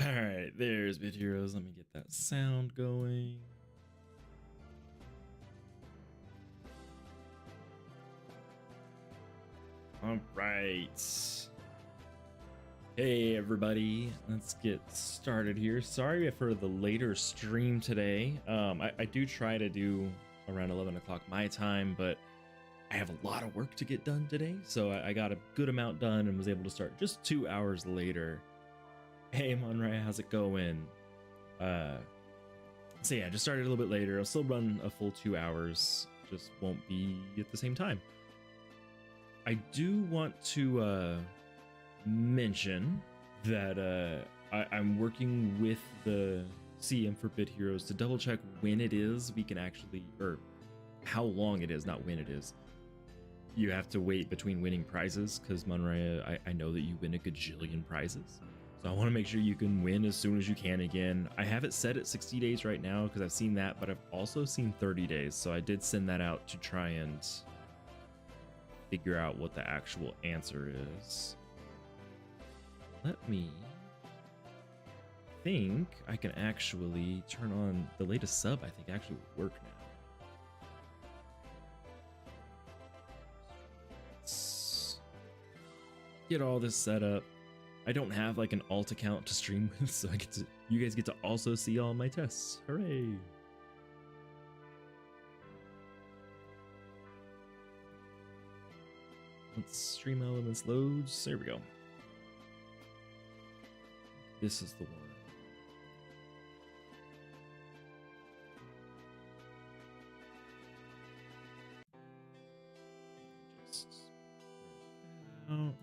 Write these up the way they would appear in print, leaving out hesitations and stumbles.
All right, there's Bit Heroes. Let me get that sound going. All right. Hey everybody, let's get started here. Sorry for the later stream today. I do try to do around 11 o'clock my time, but I have a lot of work to get done today, so I got a good amount done and was able to start just 2 hours later. Hey Monray, how's it going? So yeah, just started a little bit later. I'll still run a full 2 hours, just won't be at the same time. I do want to mention that I'm working with the CM for Bit Heroes to double check when it is we can actually, or how long it is, not when it is. You have to wait between winning prizes because Monray, I know that you win a gajillion prizes. So I want to make sure you can win as soon as you can again. I have it set at 60 days right now because I've seen that, but I've also seen 30 days. So I did send that out to try and figure out what the actual answer is. Let me think I can actually turn on the latest sub. I think actually would work now. Let's get all this set up. I don't have like an alt account to stream with, so you guys get to also see all my tests. Hooray! Let's stream elements loads. There we go. This is the one. Just out.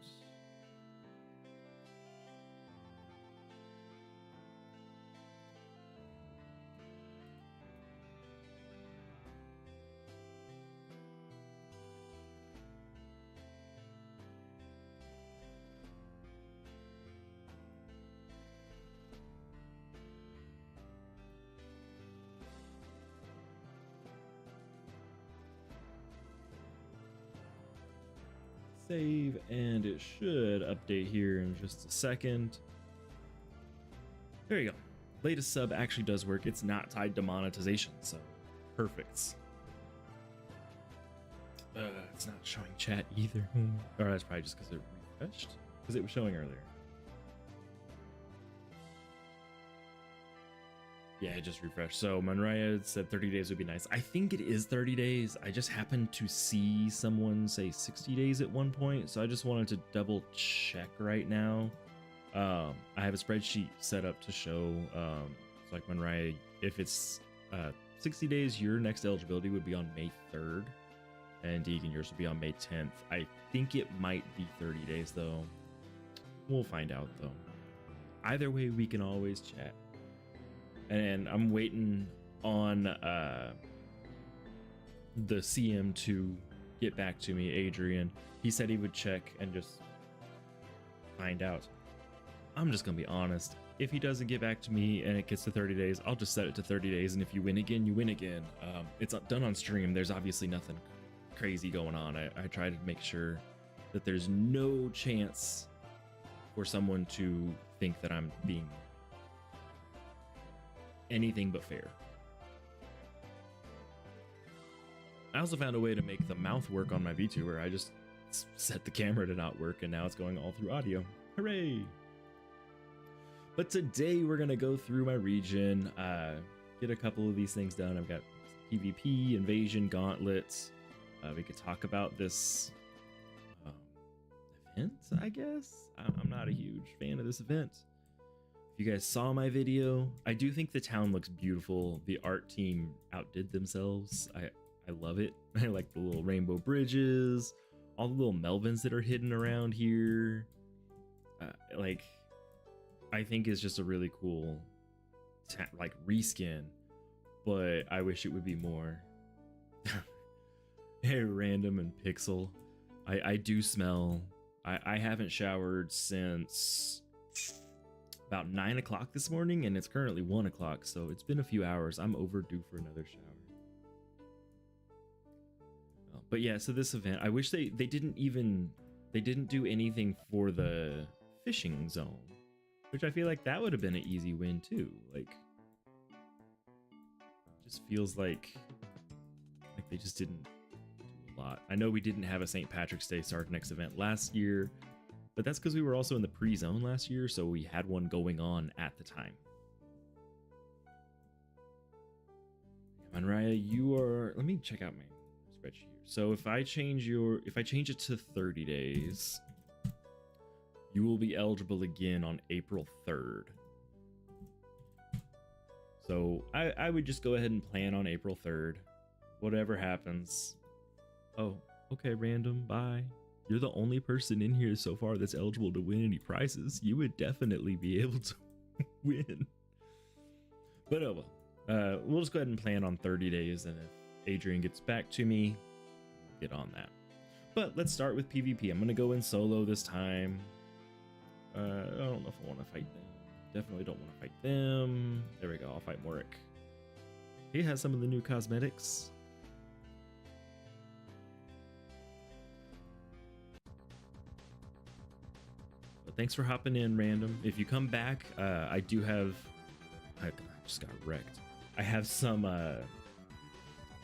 Save, and it should update here in just a second. There you go. Latest sub actually does work. It's not tied to monetization, so perfect. It's not showing chat either. Or that's probably just because it refreshed, because it was showing earlier. Yeah, it just refreshed. So Manraya said 30 days would be nice. I think it is 30 days. I just happened to see someone say 60 days at one point, so I just wanted to double check right now. I have a spreadsheet set up to show, so like Manraya, if it's 60 days, your next eligibility would be on May 3rd, and Deegan, yours would be on May 10th. I think it might be 30 days though. We'll find out though. Either way, we can always chat. And I'm waiting on the CM to get back to me, Adrian. He said he would check and just find out. I'm just gonna be honest. If he doesn't get back to me and it gets to 30 days, I'll just set it to 30 days. And if you win again, you win again. It's done on stream. There's obviously nothing crazy going on. I try to make sure that there's no chance for someone to think that I'm being anything but fair. I also found a way to make the mouth work on my VTuber. I just set the camera to not work and now it's going all through audio. Hooray! But today we're gonna go through my region, get a couple of these things done. I've got PvP, invasion, gauntlets. We could talk about this event, I guess. I'm not a huge fan of this event. If you guys saw my video, I do think the town looks beautiful. The art team outdid themselves. I love it. I like the little rainbow bridges, all the little Melvins that are hidden around here. Like, I think it's just a really cool like reskin, but I wish it would be more. Hey, Random and Pixel. I do smell. I haven't showered since about 9 o'clock this morning, and it's currently 1 o'clock, so it's been a few hours. I'm overdue for another shower. But yeah, so this event, I wish they didn't do anything for the fishing zone. which I feel like that would have been an easy win too. Like, just feels like they just didn't do a lot. I know we didn't have a St. Patrick's Day Sarknex event last year, but that's because we were also in the pre-zone last year, so we had one going on at the time. Manraya, you are, let me check out my spreadsheet here. So if I change it to 30 days, you will be eligible again on April 3rd. So I would just go ahead and plan on April 3rd. Whatever happens. Oh, okay, random, bye. You're the only person in here so far that's eligible to win any prizes. You would definitely be able to win. But oh well. We'll just go ahead and plan on 30 days, and if Adrian gets back to me, we'll get on that. But let's start with PvP. I'm gonna go in solo this time. I don't know if I want to fight them. Definitely don't want to fight them. There we go. I'll fight Morik. He has some of the new cosmetics. But thanks for hopping in, random. If you come back, I do have. I just got wrecked. I have some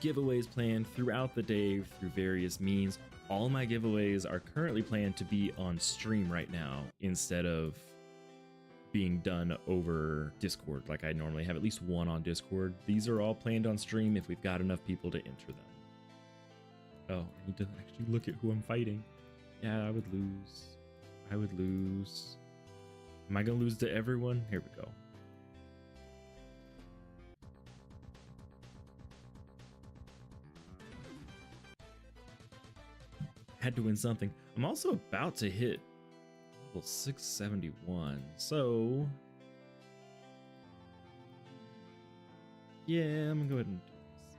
giveaways planned throughout the day through various means. All my giveaways are currently planned to be on stream right now instead of being done over Discord like I normally have. At least one on Discord. These are all planned on stream if we've got enough people to enter them. Oh, I need to actually look at who I'm fighting. Yeah, I would lose. I would lose. Am I gonna lose to everyone? Here we go. Had to win something. I'm also about to hit level 671, so yeah, I'm gonna go ahead and do this.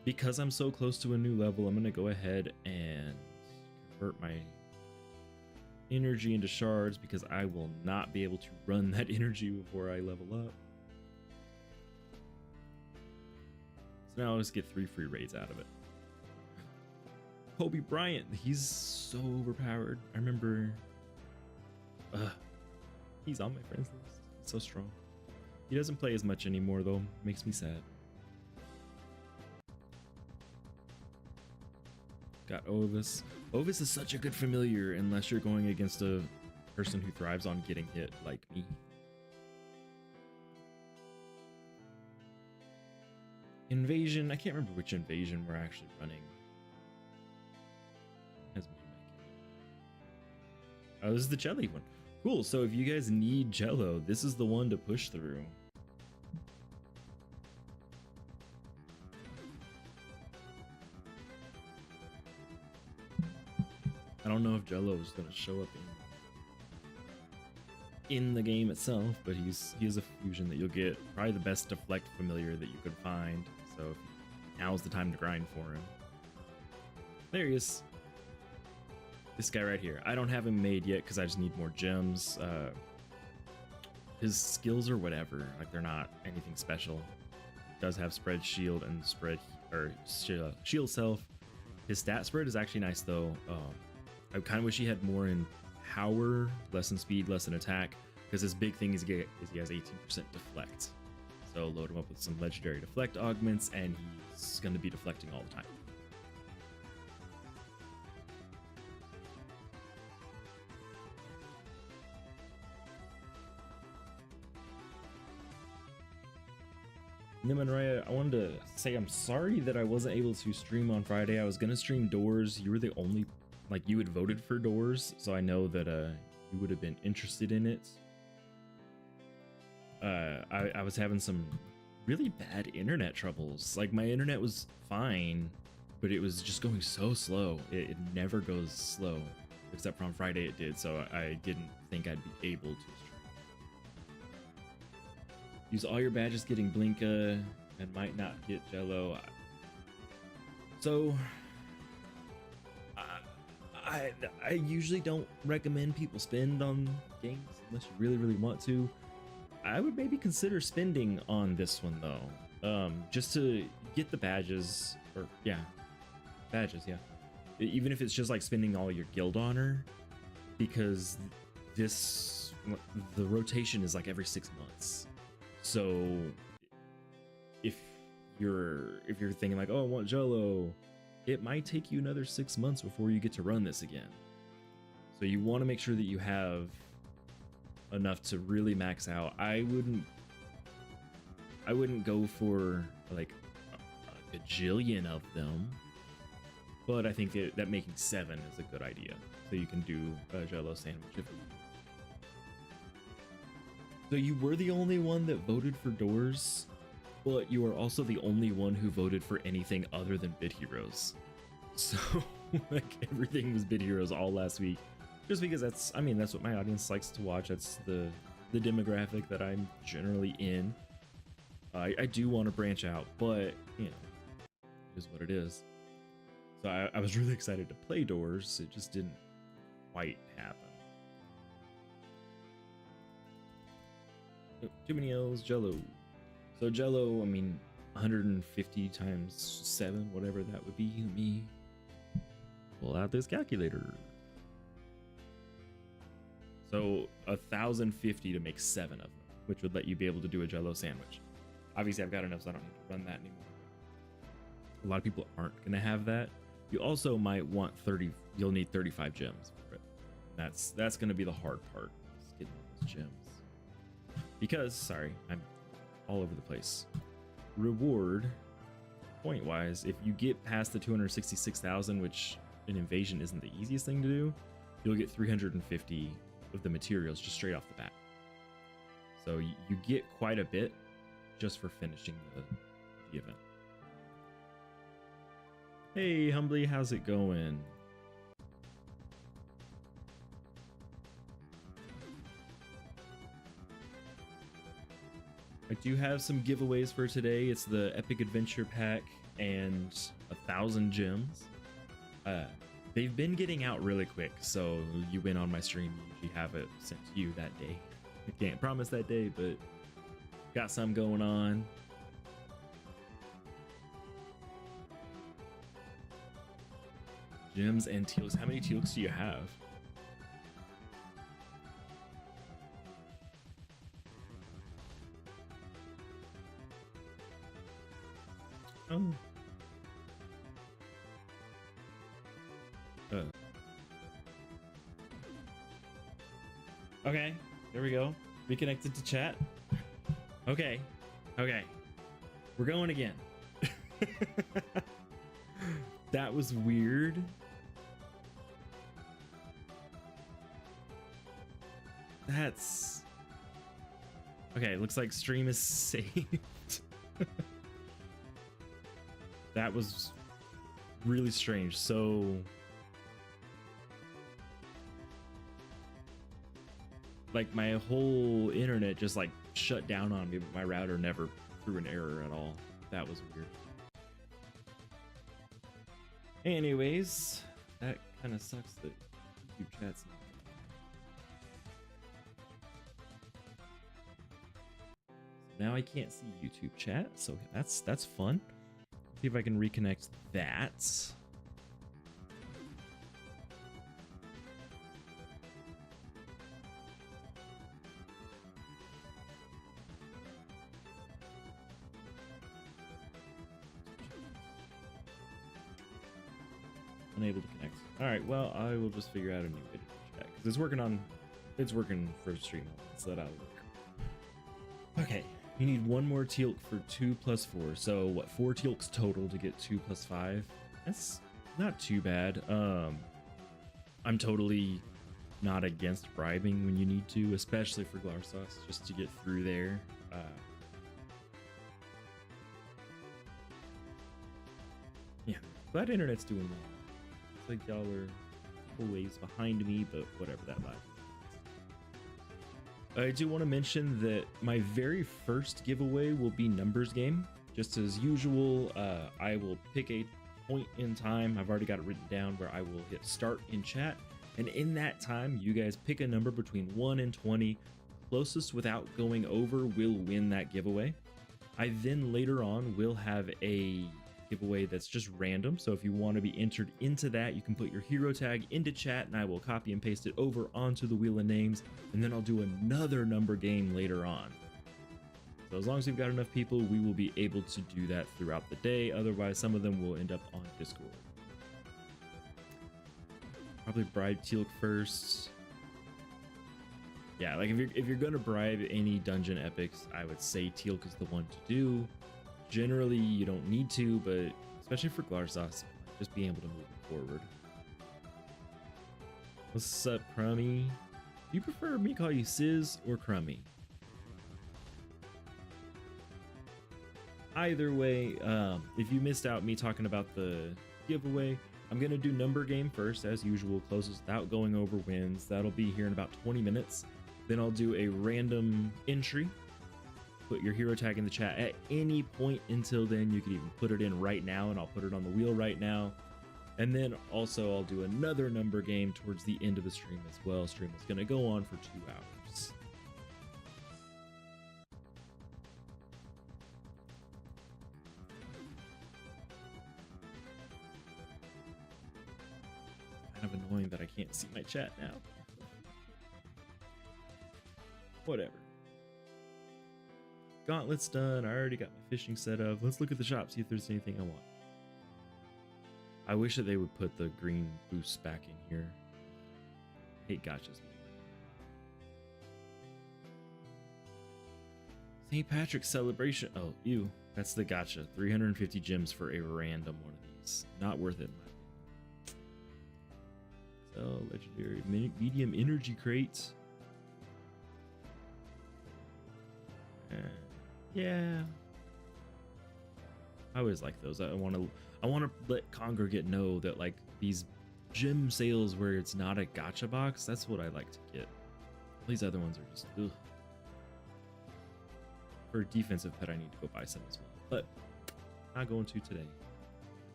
Because I'm so close to a new level, I'm gonna go ahead and convert my energy into shards because I will not be able to run that energy before I level up. So now I'll just get 3 free raids out of it. Kobe Bryant, he's so overpowered. I remember he's on my friends list. He's so strong. He doesn't play as much anymore though. Makes me sad. Got Ovis. Ovis is such a good familiar unless you're going against a person who thrives on getting hit like me. Invasion. I can't remember which invasion we're actually running. Oh, this is the jelly one. Cool. So if you guys need Jello, this is the one to push through. I don't know if Jello is going to show up in the game itself, but he is a fusion that you'll get. Probably the best deflect familiar that you could find. So now's the time to grind for him. There he is. This guy right here. I don't have him made yet because I just need more gems. His skills or whatever, like they're not anything special. Does have spread shield and spread or shield self. His stat spread is actually nice though. I kind of wish he had more in power, less in speed, less in attack, because his big thing is he has 18% deflect. So load him up with some legendary deflect augments, and he's going to be deflecting all the time. Nimanraya, I wanted to say I'm sorry that I wasn't able to stream on Friday. I was gonna stream Doors. You were the only, like, you had voted for Doors, so I know that you would have been interested in it. I was having some really bad internet troubles. Like, my internet was fine, but it was just going so slow. It never goes slow, except for on Friday it did, so I didn't think I'd be able to stream. Use all your badges getting Blinka and might not get Jello. So I usually don't recommend people spend on games unless you really, really want to. I would maybe consider spending on this one though, just to get the badges, or badges, even if it's just like spending all your guild honor, because this the rotation is like every 6 months. So if you're thinking like, oh, I want Jello, it might take you another 6 months before you get to run this again. So you want to make sure that you have enough to really max out. I wouldn't go for like a gajillion of them, but I think that making 7 is a good idea. So you can do a Jello sandwich if you want. So you were the only one that voted for doors, but you are also the only one who voted for anything other than Bit Heroes. So like everything was Bit Heroes all last week, just because that's what my audience likes to watch. That's the demographic that I'm generally in. I do want to branch out, but you know, it is what it is. So I was really excited to play doors. It just didn't quite happen. Oh, too many L's. Jello. So Jello, I mean, 150 times 7, whatever that would be. Let me pull out this calculator. So 1,050 to make 7 of them, which would let you be able to do a Jello sandwich. Obviously, I've got enough, so I don't need to run that anymore. A lot of people aren't going to have that. You also might want 30. You'll need 35 gems for it. That's going to be the hard part, is getting those gems. Because, sorry, I'm all over the place. Reward, point-wise, if you get past the 266,000, which an invasion isn't the easiest thing to do, you'll get 350 of the materials just straight off the bat. So you get quite a bit just for finishing the event. Hey, Humbly, how's it going? I do have some giveaways for today. It's the Epic Adventure Pack and 1,000 gems. They've been getting out really quick, so you win on my stream, you usually have it sent to you that day. I can't promise that day, but got some going on. Gems and teals. How many teals do you have? Oh. Okay, there we go. Reconnected to chat. Okay. We're going again. That was weird. That's... Okay, looks like stream is saved. That was really strange. So... like my whole internet just like shut down on me, but my router never threw an error at all. That was weird. Anyways, that kind of sucks that YouTube chat's not. Now I can't see YouTube chat, so that's fun. See if I can reconnect that. Unable to connect. All right, well, I will just figure out a new way to chat because it's working for stream elements, so that'll work. Okay, you need one more tealk for 2 plus 4. So what, 4 tealks total to get 2 plus 5? That's not too bad. I'm totally not against bribing when you need to, especially for Glarsos, just to get through there. Yeah, glad internet's doing well. Like y'all are always behind me, but whatever, that live. I do want to mention that my very first giveaway will be numbers game. Just as usual, I will pick a point in time. I've already got it written down where I will hit start in chat. And in that time, you guys pick a number between 1 and 20. Closest without going over will win that giveaway. I then later on will have a giveaway that's just random. So if you want to be entered into that, you can put your hero tag into chat and I will copy and paste it over onto the wheel of names, and then I'll do another number game later on. So as long as we've got enough people, we will be able to do that throughout the day. Otherwise, some of them will end up on Discord. Probably bribe Teal'c first. Yeah, like if you're gonna bribe any dungeon epics, I would say Teal'c is the one to do. Generally, you don't need to, but especially for Glarsas, just being able to move forward. What's up, Crummy? Do you prefer me call you Sizz or Crummy? Either way, if you missed out me talking about the giveaway, I'm gonna do number game first, as usual. Closest without going over wins. That'll be here in about 20 minutes. Then I'll do a random entry. Put your hero tag in the chat at any point until then. You can even put it in right now, and I'll put it on the wheel right now. And then also I'll do another number game towards the end of the stream as well. Stream is gonna go on for 2 hours. Kind of annoying that I can't see my chat now. Whatever. Gauntlet's done. I already got my fishing set up. Let's look at the shop, see if there's anything I want. I wish that they would put the green boost back in here. I hate gotchas. St. Patrick's celebration. Oh, ew. That's the gotcha. 350 gems for a random one of these. Not worth it. So, legendary medium energy crate. Yeah. I always like those. I want to let Congregate know that like these gem sales where it's not a gotcha box, that's what I like to get. These other ones are just ugh. For defensive pet, I need to go buy some as well, but not going to today.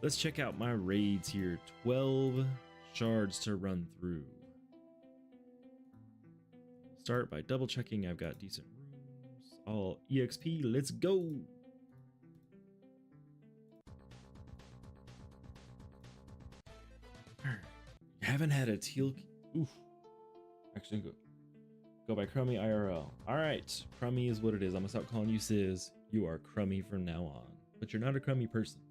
Let's check out my raids here. 12 shards to run through. Start by double checking I've got decent rooms. All EXP, let's go. You haven't had a Teal'c. Oof. Actually, go by Crummy IRL. All right, Crummy is what it is. I'm gonna stop calling you Sizz. You are Crummy from now on, but you're not a Crummy person.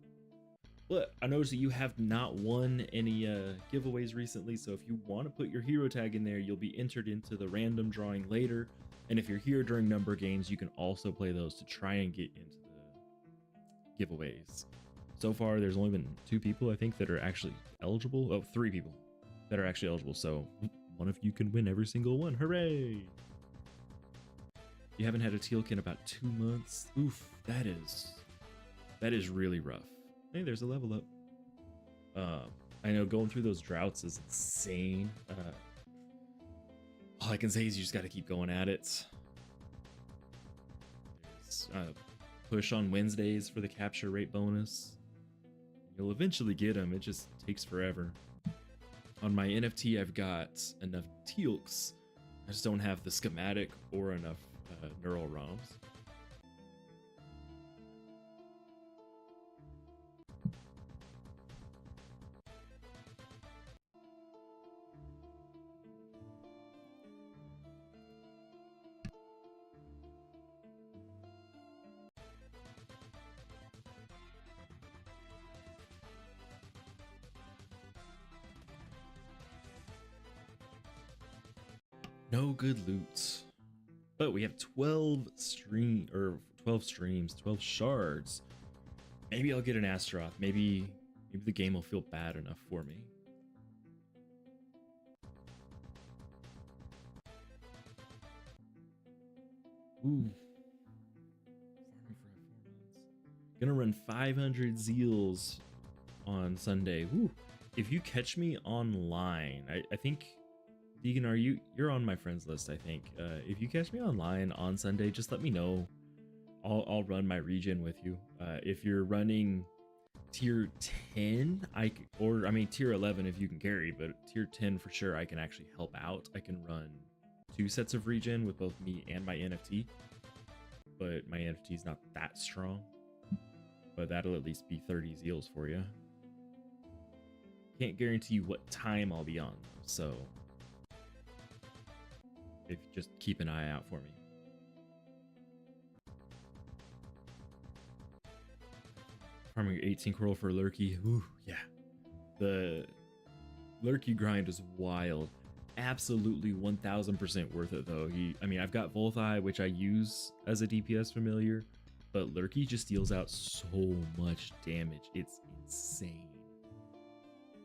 But I noticed that you have not won any giveaways recently, so if you want to put your hero tag in there, you'll be entered into the random drawing later. And if you're here during number games, you can also play those to try and get into the giveaways. So far, there's only been 2 people, I think, that are actually eligible. Oh, 3 people that are actually eligible. So one of you can win every single one. Hooray! You haven't had a Teal'c in about 2 months. Oof, that is really rough. Hey, there's a level up. I know going through those droughts is insane. All I can say is you just got to keep going at it. Push on Wednesdays for the capture rate bonus. You'll eventually get them. It just takes forever. On my NFT, I've got enough Teal'cs. I just don't have the schematic or enough neural ROMs. No good loot. But we have 12 streams, 12 shards. Maybe I'll get an Astaroth. Maybe the game will feel bad enough for me. Ooh. Farming for 4 months. Gonna run 500 zeals on Sunday. Woo. If you catch me online, I think Deegan, you're on my friends list, I think. If you catch me online on Sunday, just let me know. I'll run my regen with you. If you're running tier 10, tier 11 if you can carry, but tier 10 for sure I can actually help out. I can run 2 sets of regen with both me and my NFT, but my NFT is not that strong. but that'll at least be 30 zeals for you. Can't guarantee you what time I'll be on, though, so if just keep an eye out for me. Farming 18 coral for Lurky. Ooh, yeah. The Lurky grind is wild. Absolutely 1000% worth it, though. I mean, I've got Volthai, which I use as a DPS familiar, but Lurky just deals out so much damage. It's insane.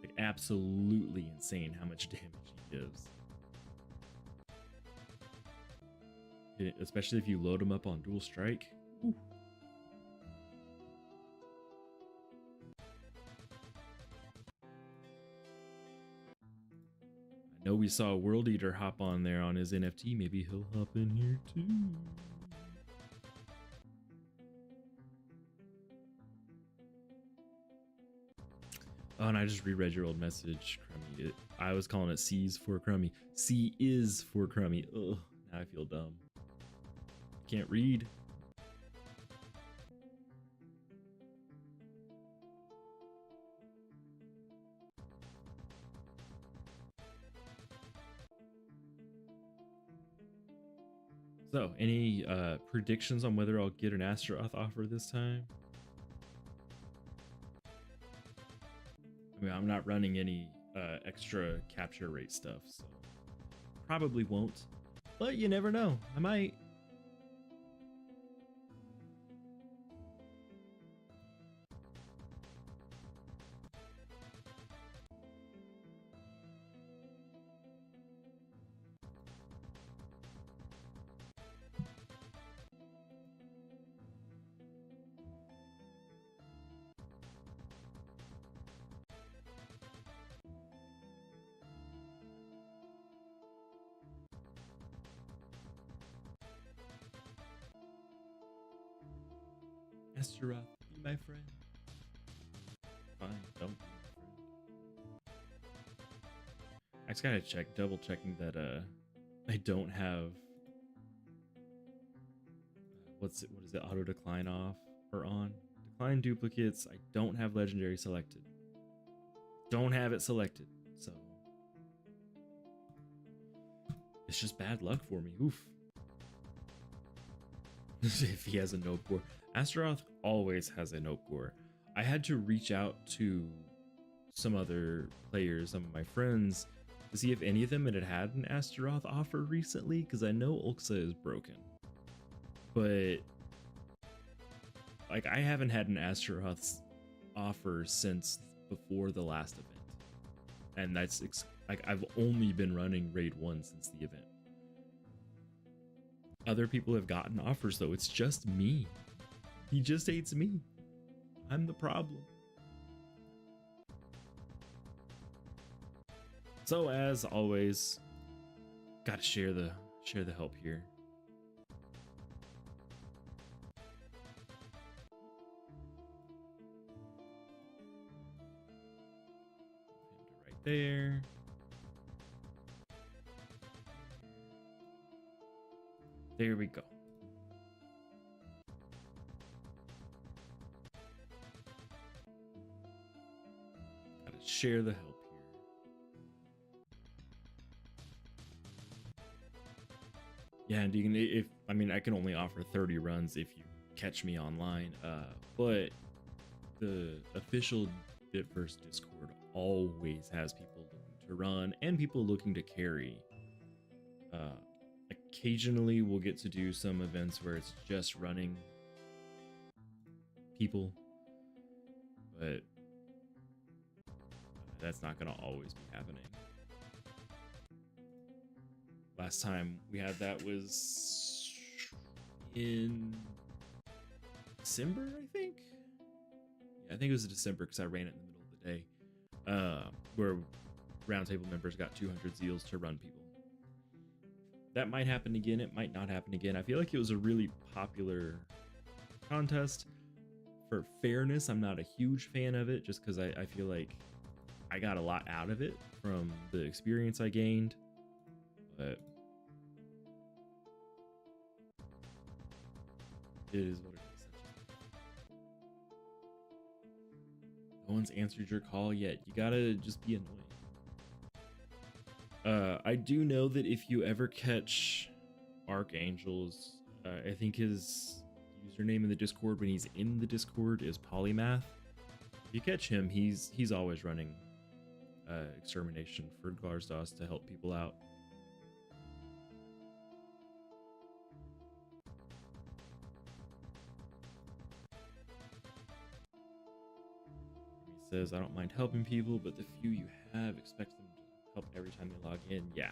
Like, absolutely insane how much damage he gives. Especially if you load him up on dual strike. Ooh. I know we saw World Eater hop on there on his NFT. Maybe he'll hop in here too. Oh, and I just reread your old message, Crummy. I was calling it C's for Crummy. C is for Crummy. Ugh, now I feel dumb. Can't read. So, any predictions on whether I'll get an Astaroth offer this time? I mean, I'm not running any extra capture rate stuff, so probably won't. But you never know. I might. Astaroth, be my friend. Fine, don't be my friend. I just gotta check, double checking that I don't have what is it, auto decline off or on? Decline duplicates. I don't have legendary selected. Don't have it selected, so it's just bad luck for me. Oof. If he has a note core. Astaroth always has a note core. I had to reach out to some other players, some of my friends, to see if any of them had had an Astaroth offer recently, because I know Ulxa is broken. But like, I haven't had an Astaroth offer since before the last event. And that's like, I've only been running Raid 1 since the event. Other people have gotten offers, though. It's just me. He just hates me. I'm the problem. So as always, gotta share the help here. Right there. There we go. Gotta share the help here. Yeah, and you can, I mean, I can only offer 30 runs if you catch me online. But the official Bitverse Discord always has people looking to run and people looking to carry. Occasionally we'll get to do some events where it's just running people, but that's not going to always be happening. Last time we had that was in December, I think. Yeah, I think it was December because I ran it in the middle of the day, where roundtable members got 200 zeals to run people. That might happen again. It might not happen again. I feel like it was a really popular contest. For fairness, I'm not a huge fan of it just because I feel like I got a lot out of it from the experience I gained. But it is what it is. one's answered your call yet. You gotta just be annoying. I do know that if you ever catch Archangel's, I think his username in the Discord when he's in the Discord is Polymath. If you catch him, he's always running extermination for Glarsdos to help people out. He says, I don't mind helping people, but the few you have, expect them to help every time they log in. Yeah,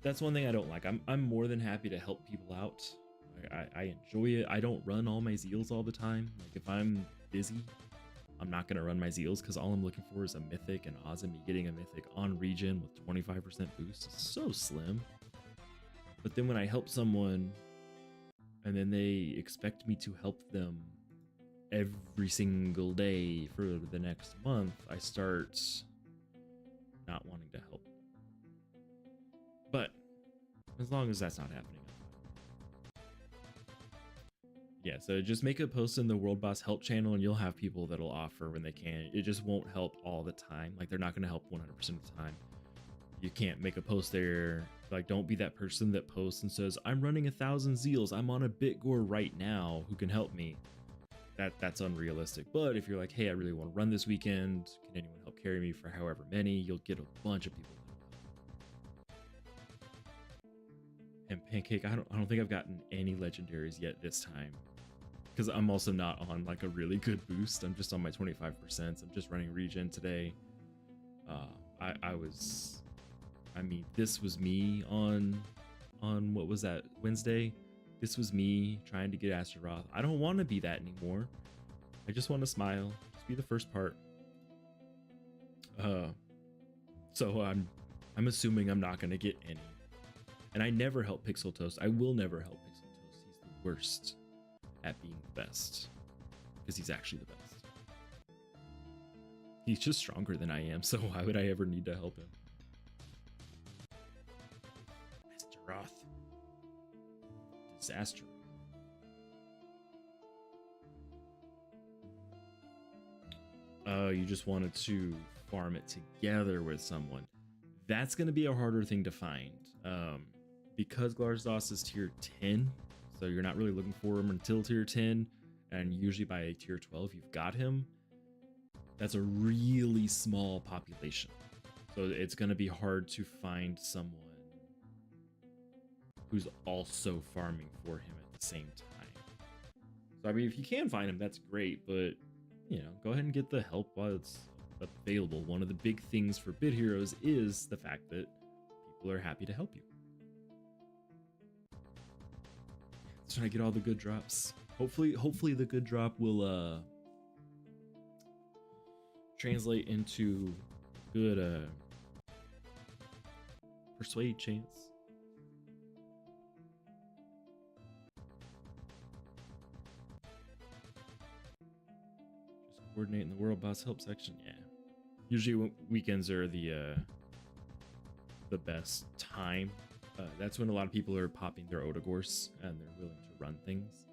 that's one thing I don't like. I'm more than happy to help people out. I enjoy it. I don't run all my zeals all the time. Like if I'm busy, I'm not gonna run my zeals because all I'm looking for is a mythic, and odds of me getting a mythic on regen with 25% boost is so slim. But then when I help someone and then they expect me to help them every single day for the next month, I start not wanting to help. But as long as that's not happening. Yeah, so just make a post in the World Boss Help channel and you'll have people that'll offer when they can. It just won't help all the time. Like they're not going to help 100% of the time. You can't make a post there. Like don't be that person that posts and says, I'm running 1,000 zeals. I'm on a Bitgore right now. Who can help me? That's unrealistic. But if you're like, hey, I really want to run this weekend. Can anyone help carry me for however many? You'll get a bunch of people. And Pancake, I don't think I've gotten any legendaries yet this time. Because I'm also not on like a really good boost. I'm just on my 25%. I'm just running regen today. I mean, this was me on what was that, Wednesday? This was me trying to get Astaroth. I don't want to be that anymore. I just want to smile. Just be the first part. So I'm assuming I'm not gonna get any. And I never help Pixel Toast. I will never help Pixel Toast. He's the worst at being the best. Because he's actually the best. He's just stronger than I am, so why would I ever need to help him? Astaroth. Disaster. Oh, you just wanted to farm it together with someone. That's going to be a harder thing to find. Because Glarsdos is tier 10, so you're not really looking for him until tier 10, and usually by tier 12 you've got him. That's a really small population, so it's going to be hard to find someone who's also farming for him at the same time. So I mean, if you can find him, that's great, but you know, go ahead and get the help while it's available. One of the big things for Bit Heroes is the fact that people are happy to help you. Trying to get all the good drops. Hopefully the good drop will translate into good persuade chance. Just coordinate in the World Boss Help section. Yeah. Usually weekends are the best time. That's when a lot of people are popping their Odagors and they're willing to run things.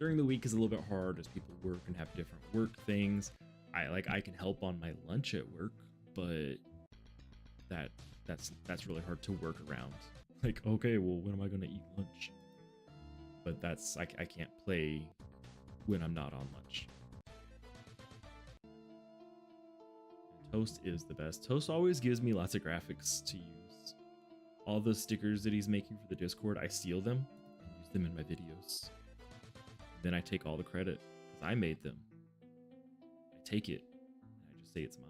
During the week is a little bit hard as people work and have different work things. I can help on my lunch at work, but that's really hard to work around. Like, okay, well, when am I going to eat lunch? But that's I can't play when I'm not on lunch. And Toast is the best. Toast always gives me lots of graphics to use. All the stickers that he's making for the Discord, I steal them and use them in my videos. Then I take all the credit because I made them. I take it and I just say it's mine.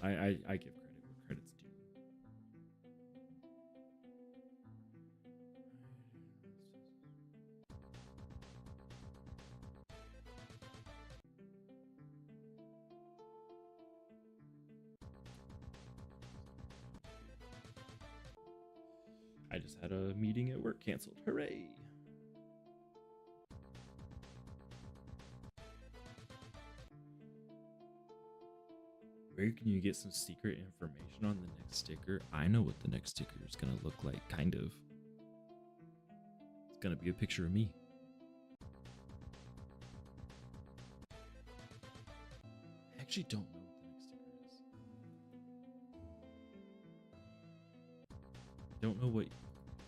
I give credit where credit's due. I just had a meeting at work canceled. Hooray! Where can you get some secret information on the next sticker? I know what the next sticker is going to look like, kind of. It's going to be a picture of me. actually don't know what the next sticker is. Don't know what you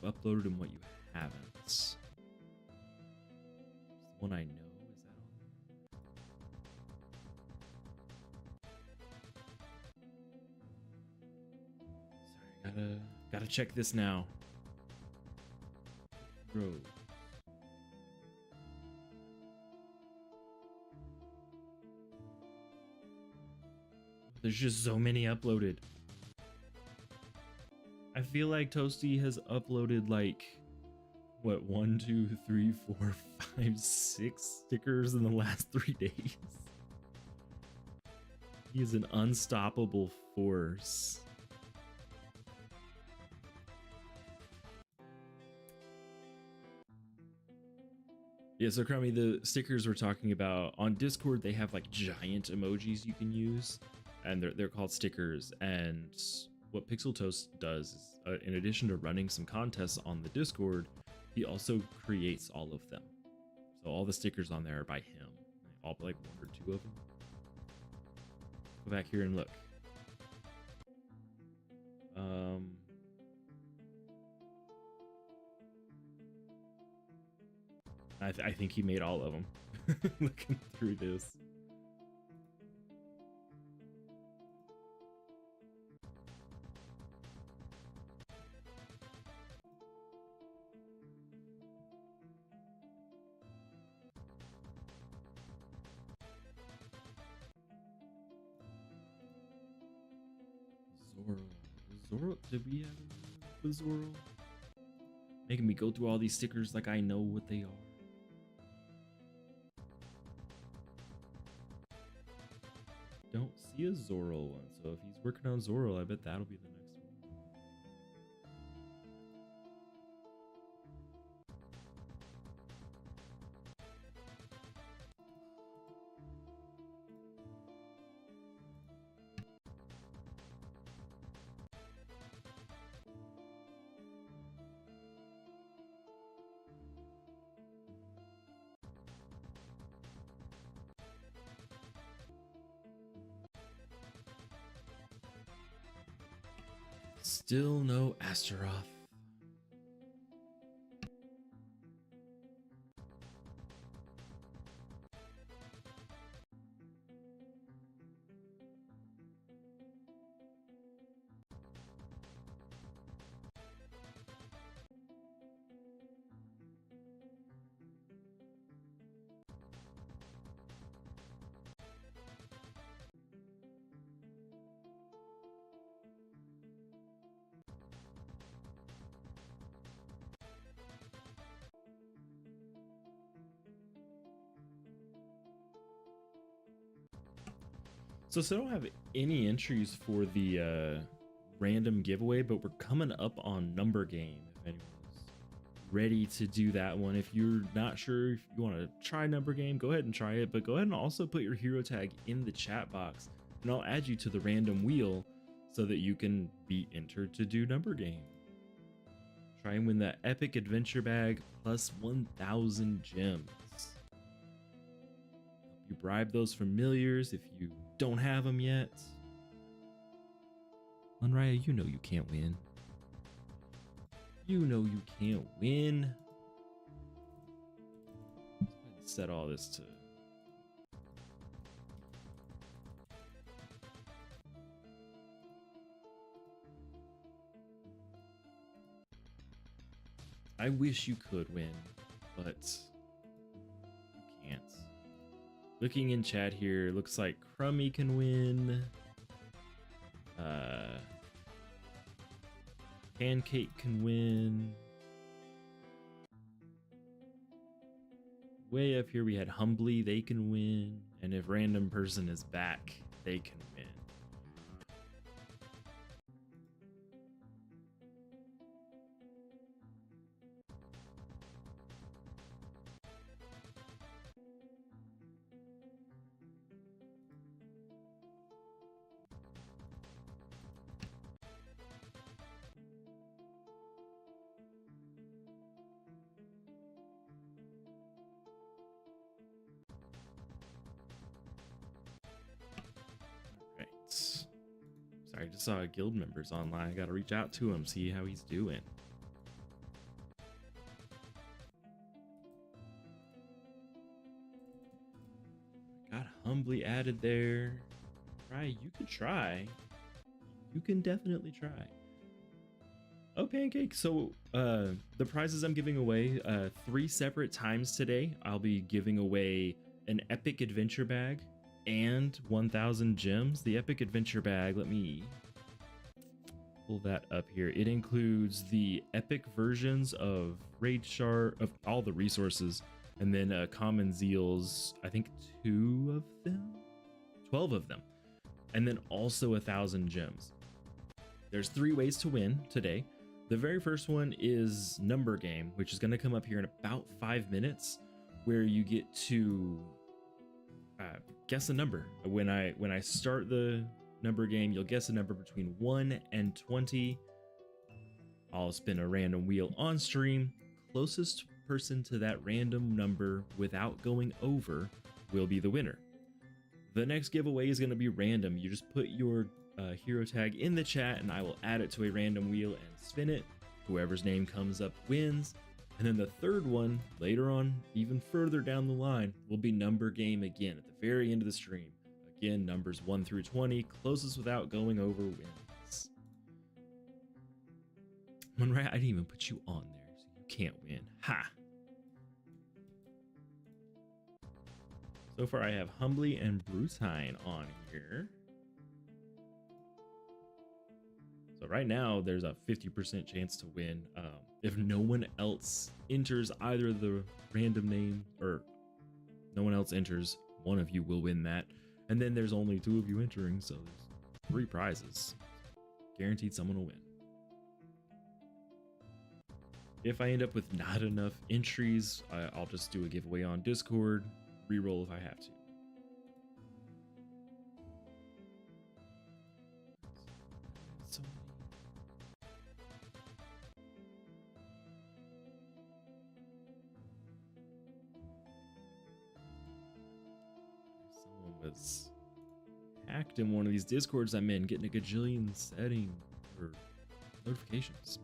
uploaded and what you haven't. It's the one I know. Is that on? Sorry, gotta check this now. Road. There's just so many uploaded. I feel like Toasty has uploaded like, what, 1, 2, 3, 4, 5, 6 stickers in the last 3 days. He is an unstoppable force. Yeah, so Crummy, the stickers we're talking about on Discord, they have like giant emojis you can use, and they're called stickers. And what Pixel Toast does is, in addition to running some contests on the Discord, he also creates all of them. So all the stickers on there are by him, all like 1 or 2 of them. Go back here and look. I think he made all of them. Looking through this. Zoro? Did we have a Zoro? Making me go through all these stickers like I know what they are. Don't see a Zoro one, so if he's working on Zoro, I bet that'll be the next one. Still no Astaroth. So I don't have any entries for the random giveaway, but we're coming up on number game. If anyone's ready to do that one, if you're not sure if you want to try number game, go ahead and try it. But go ahead and also put your hero tag in the chat box, and I'll add you to the random wheel so that you can be entered to do number game. Try and win that epic adventure bag plus 1,000 gems. You bribe those familiars if you don't have them yet. Unraya, you know you can't win. You know you can't win. Let's go ahead and set all this to... I wish you could win, but you can't. Looking in chat here, looks like Crummy can win. Pancake can win. Way up here we had Humbly, they can win. And if random person is back, they can win. Sorry, I just saw a guild members online. I gotta reach out to him, see how he's doing. Got humbly added there. Right, you could try. You can definitely try. Oh, Pancake. So the prizes I'm giving away 3 separate times today. I'll be giving away an epic adventure bag and 1,000 gems. The epic adventure bag, let me pull that up here. It includes the epic versions of Raid Shard, of all the resources, and then common zeals, I think 2 of them, 12 of them, and then also 1,000 gems. There's 3 ways to win today. The very first one is number game, which is going to come up here in about 5 minutes, where you get to guess a number. When I start the number game, you'll guess a number between 1 and 20. I'll spin a random wheel on stream. Closest person to that random number without going over will be the winner. The next giveaway is going to be random. You just put your hero tag in the chat and I will add it to a random wheel and spin it. Whoever's name comes up wins. And then the third one, later on, even further down the line, will be number game again at the very end of the stream. Again, numbers 1 through 20, closest without going over wins. Monray, I didn't even put you on there, so you can't win. Ha! So far I have Humbly and Brutine on here. So right now there's a 50% chance to win. If no one else enters either the random name, or no one else enters, one of you will win that. And then there's only 2 of you entering, so there's 3 prizes. Guaranteed someone will win. If I end up with not enough entries, I'll just do a giveaway on Discord, reroll if I have to. So someone was hacked in one of these Discords I'm in, getting a gajillion setting or notifications.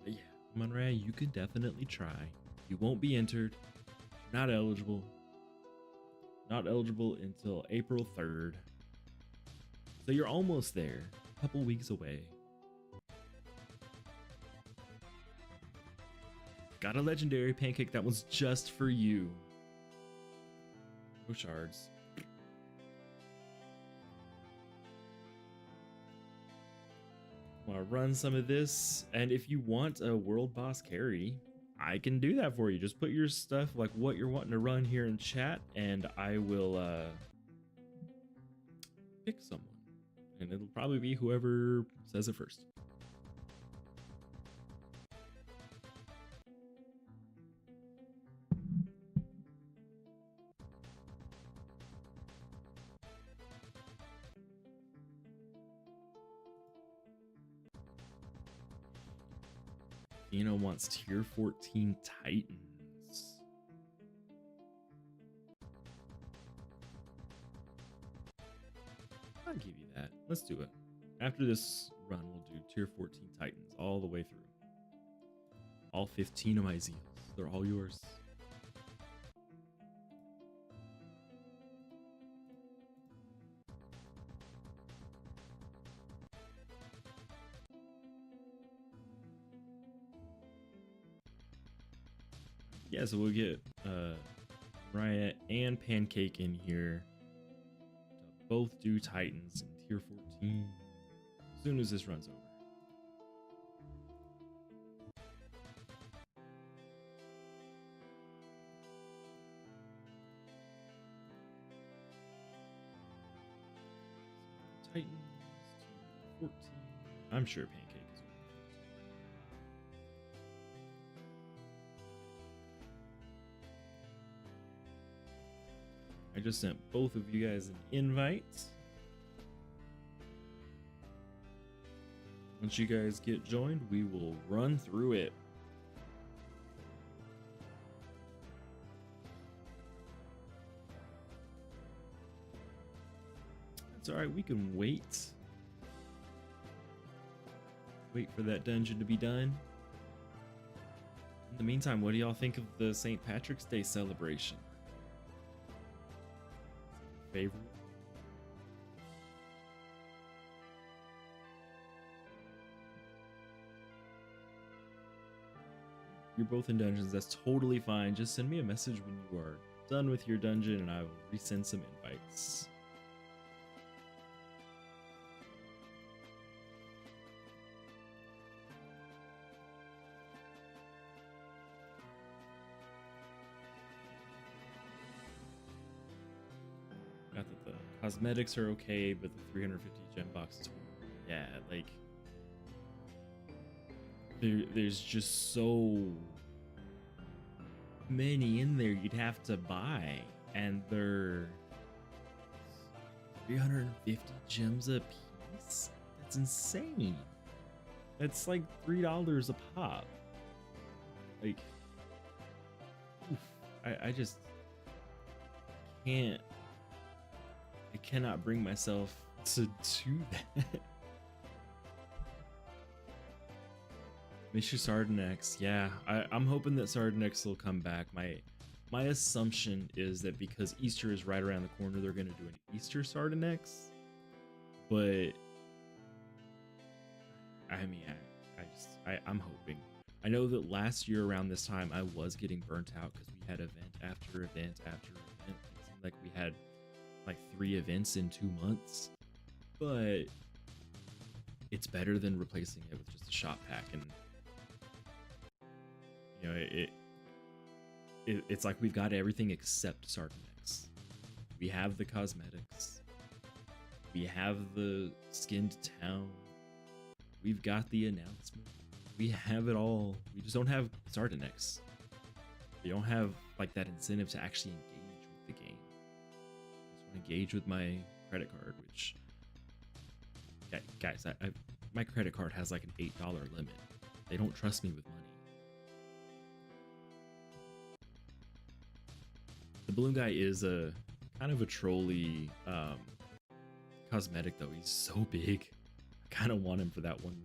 But yeah, Monray, you can definitely try. You won't be entered. You're not eligible. Not eligible until April 3rd. So you're almost there. A couple weeks away. Got a legendary Pancake. That one's just for you. No shards. Want to run some of this, and if you want a world boss carry, I can do that for you. Just put your stuff, like what you're wanting to run, here in chat, and I will pick someone, and it'll probably be whoever says it first. Eno wants tier 14 Titans. I'll give you that. Let's do it. After this run, we'll do tier 14 Titans all the way through. All 15 of my zeals. They're all yours. Yeah, so we'll get Riot and Pancake in here to both do Titans in tier 14 as soon as this runs over. Titans tier 14. I'm sure Pancake is one. I just sent both of you guys an invite. Once you guys get joined, we will run through it. That's all right. We can wait. Wait for that dungeon to be done. In the meantime, what do y'all think of the St. Patrick's Day celebration? Favorite? You're both in dungeons. That's totally fine. Just send me a message when you are done with your dungeon and I will resend some invites. Got that the cosmetics are okay, but the 350 gem box is, yeah, like there's just so many in there you'd have to buy, and they're 350 gems a piece. That's insane. That's like $3 a pop. Like, oof, I just can't. I cannot bring myself to do that. Mr. Sardinex, yeah, I'm hoping that Sardinex will come back. My assumption is that because Easter is right around the corner, they're gonna do an Easter Sardinex. But I mean, I'm hoping. I know that last year around this time I was getting burnt out because we had event after event after event. It seemed like we had like 3 events in 2 months, but it's better than replacing it with just a shop pack. And you know, it's like we've got everything except Sardinex. We have the cosmetics, we have the skinned town, we've got the announcement, we have it all. We just don't have Sardinex. We don't have like that incentive to actually engage with the game. Engage with my credit card, which, yeah, guys, my credit card has like an $8 limit. They don't trust me with money. The balloon guy is a kind of a trolly cosmetic though. He's so big. I kind of want him for that one.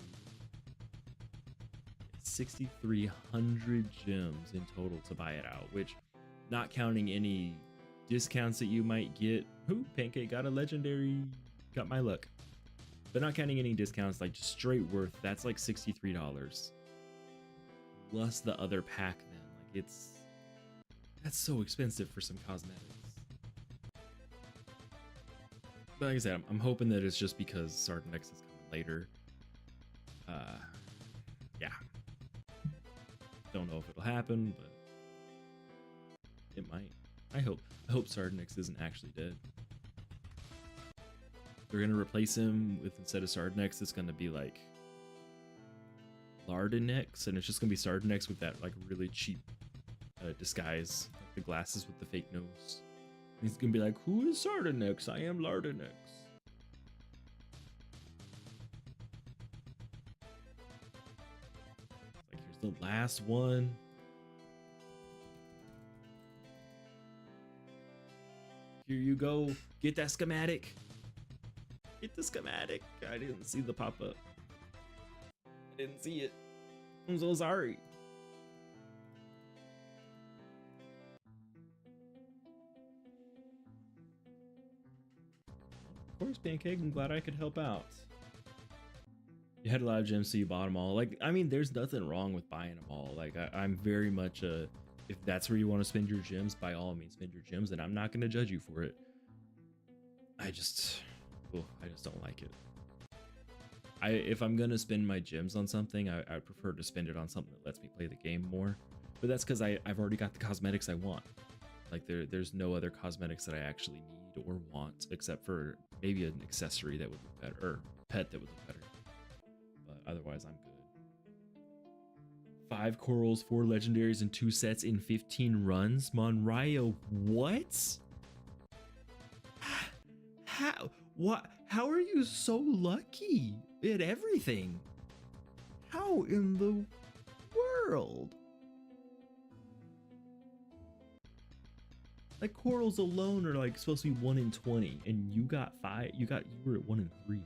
6,300 gems in total to buy it out, which, not counting any discounts that you might get. Ooh, Pancake got a legendary, got my luck. But not counting any discounts, like just straight worth, that's like $63. Plus the other pack then. Like that's so expensive for some cosmetics. But like I said, I'm hoping that it's just because Sardinex is coming later. Yeah. Don't know if it'll happen, but it might. I hope Sardinex isn't actually dead. They're gonna replace him with, instead of Sardinex, it's gonna be like Lardinex, and it's just gonna be Sardinex with that like really cheap disguise, like the glasses with the fake nose. And he's gonna be like, "Who is Sardinex? I am Lardinex." Like, here's the last one. Here you go. Get that schematic. Get the schematic. I didn't see the pop-up. I didn't see it. I'm so sorry. Of course, Pancake. I'm glad I could help out. You had a lot of gems, so you bought them all. Like, I mean, there's nothing wrong with buying them all. Like, I'm very much a... If that's where you want to spend your gems, by all means, spend your gems, and I'm not going to judge you for it. I just don't like it. If I'm going to spend my gems on something, I prefer to spend it on something that lets me play the game more. But that's because I've already got the cosmetics I want. Like, there's no other cosmetics that I actually need or want, except for maybe an accessory that would look better, or pet that would look better. But otherwise, I'm good. 5 corals, 4 legendaries, and 2 sets in 15 runs. Monrayo, what? How? What? How are you so lucky at everything? How in the world? Like corals alone are like supposed to be 1 in 20, and you got 5. You were at 1 in 3.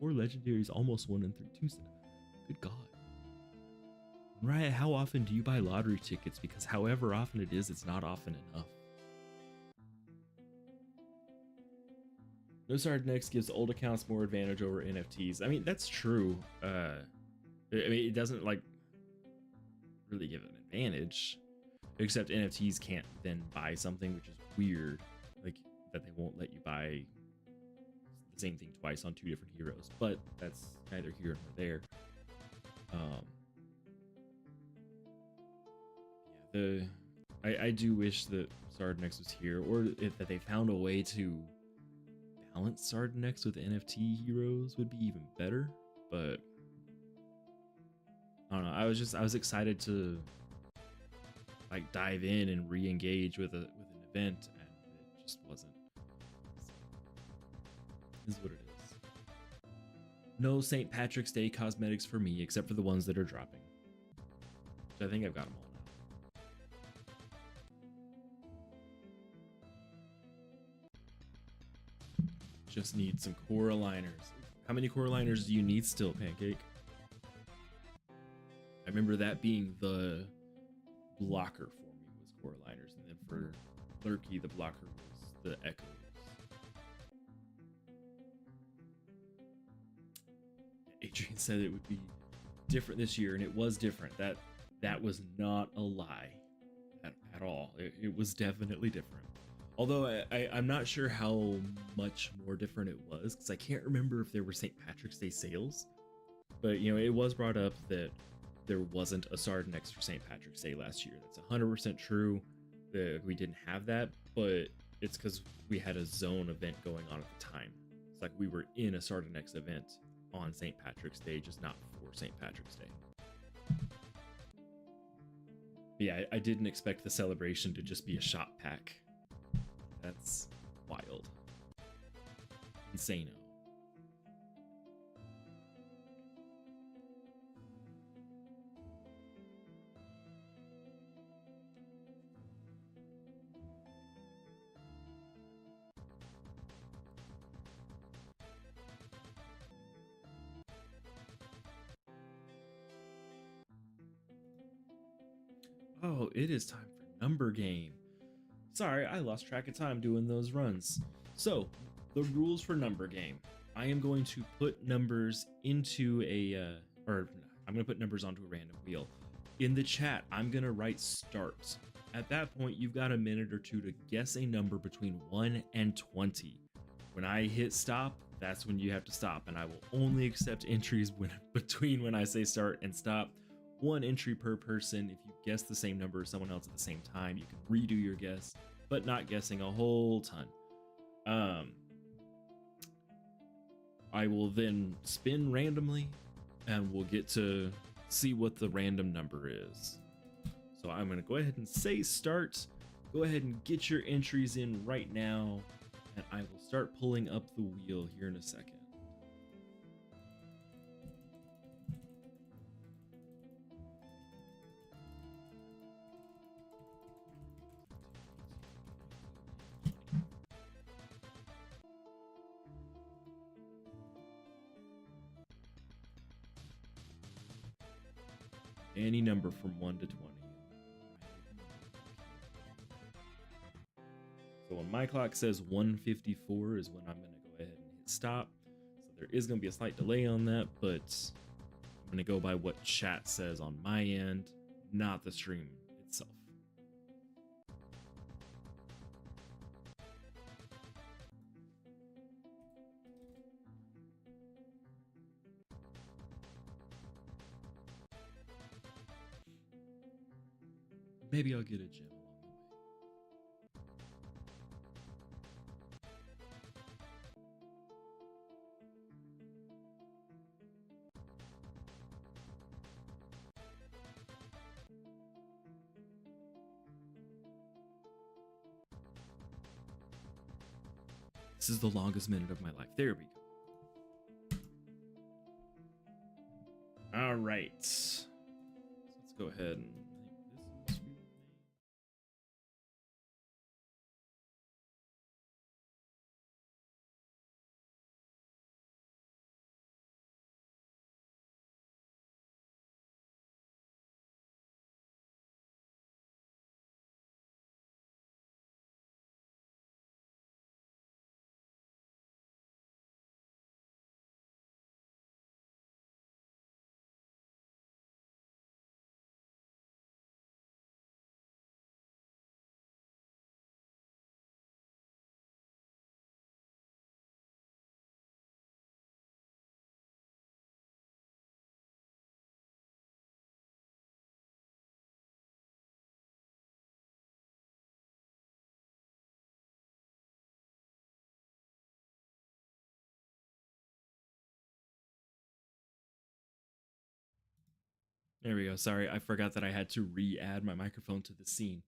4 legendaries, almost 1 in 3. 2. Good God. Right? How often do you buy lottery tickets? Because however often it is, it's not often enough. No Sardonyx gives old accounts more advantage over NFTs. I mean, that's true. I mean, it doesn't like really give an advantage, except NFTs can't then buy something, which is weird. Like that they won't let you buy the same thing twice on 2 different heroes. But that's neither here nor there. Yeah, I do wish that Sardonyx was here, or that they found a way to balance Sardonyx with NFT heroes would be even better. But I don't know. I was excited to like dive in and re-engage with an event, and it just wasn't. Is what it is. No St. Patrick's Day cosmetics for me, except for the ones that are dropping. So I think I've got them all now. Just need some core aligners. How many core aligners do you need still, Pancake? I remember that being the blocker for me was core aligners, and then for Lurky, the blocker was the echoes. Adrian said it would be different this year, and it was different. That was not a lie at all. It was definitely different. Although I'm not sure how much more different it was, because I can't remember if there were St. Patrick's Day sales. But, you know, it was brought up that there wasn't a Sardonyx for St. Patrick's Day last year. That's 100% true. That we didn't have that, but it's because we had a zone event going on at the time. It's like we were in a Sardonyx event on St. Patrick's Day, just not for St. Patrick's Day. But yeah, I didn't expect the celebration to just be a shop pack. That's wild. Insano. Oh, it is time for number game. Sorry, I lost track of time doing those runs. So, the rules for number game. I am going to put numbers into I'm going to put numbers onto a random wheel. In the chat, I'm going to write start. At that point, you've got a minute or two to guess a number between 1 and 20. When I hit stop, that's when you have to stop, and I will only accept entries between I say start and stop. 1 entry per person. If you guess the same number as someone else at the same time, you can redo your guess, but not guessing a whole ton. I will then spin randomly, and we'll get to see what the random number is. So I'm going to go ahead and say start. Go ahead and get your entries in right now, and I will start pulling up the wheel here in a second. Any number from 1 to 20. So when my clock says 154 is when I'm going to go ahead and hit stop. So there is going to be a slight delay on that, but I'm going to go by what chat says on my end, not the stream itself. Maybe I'll get a gem along the way. This is the longest minute of my life. There we go. right. So let's go ahead and this is There we go. Sorry, I forgot that I had to re-add my microphone to the scene.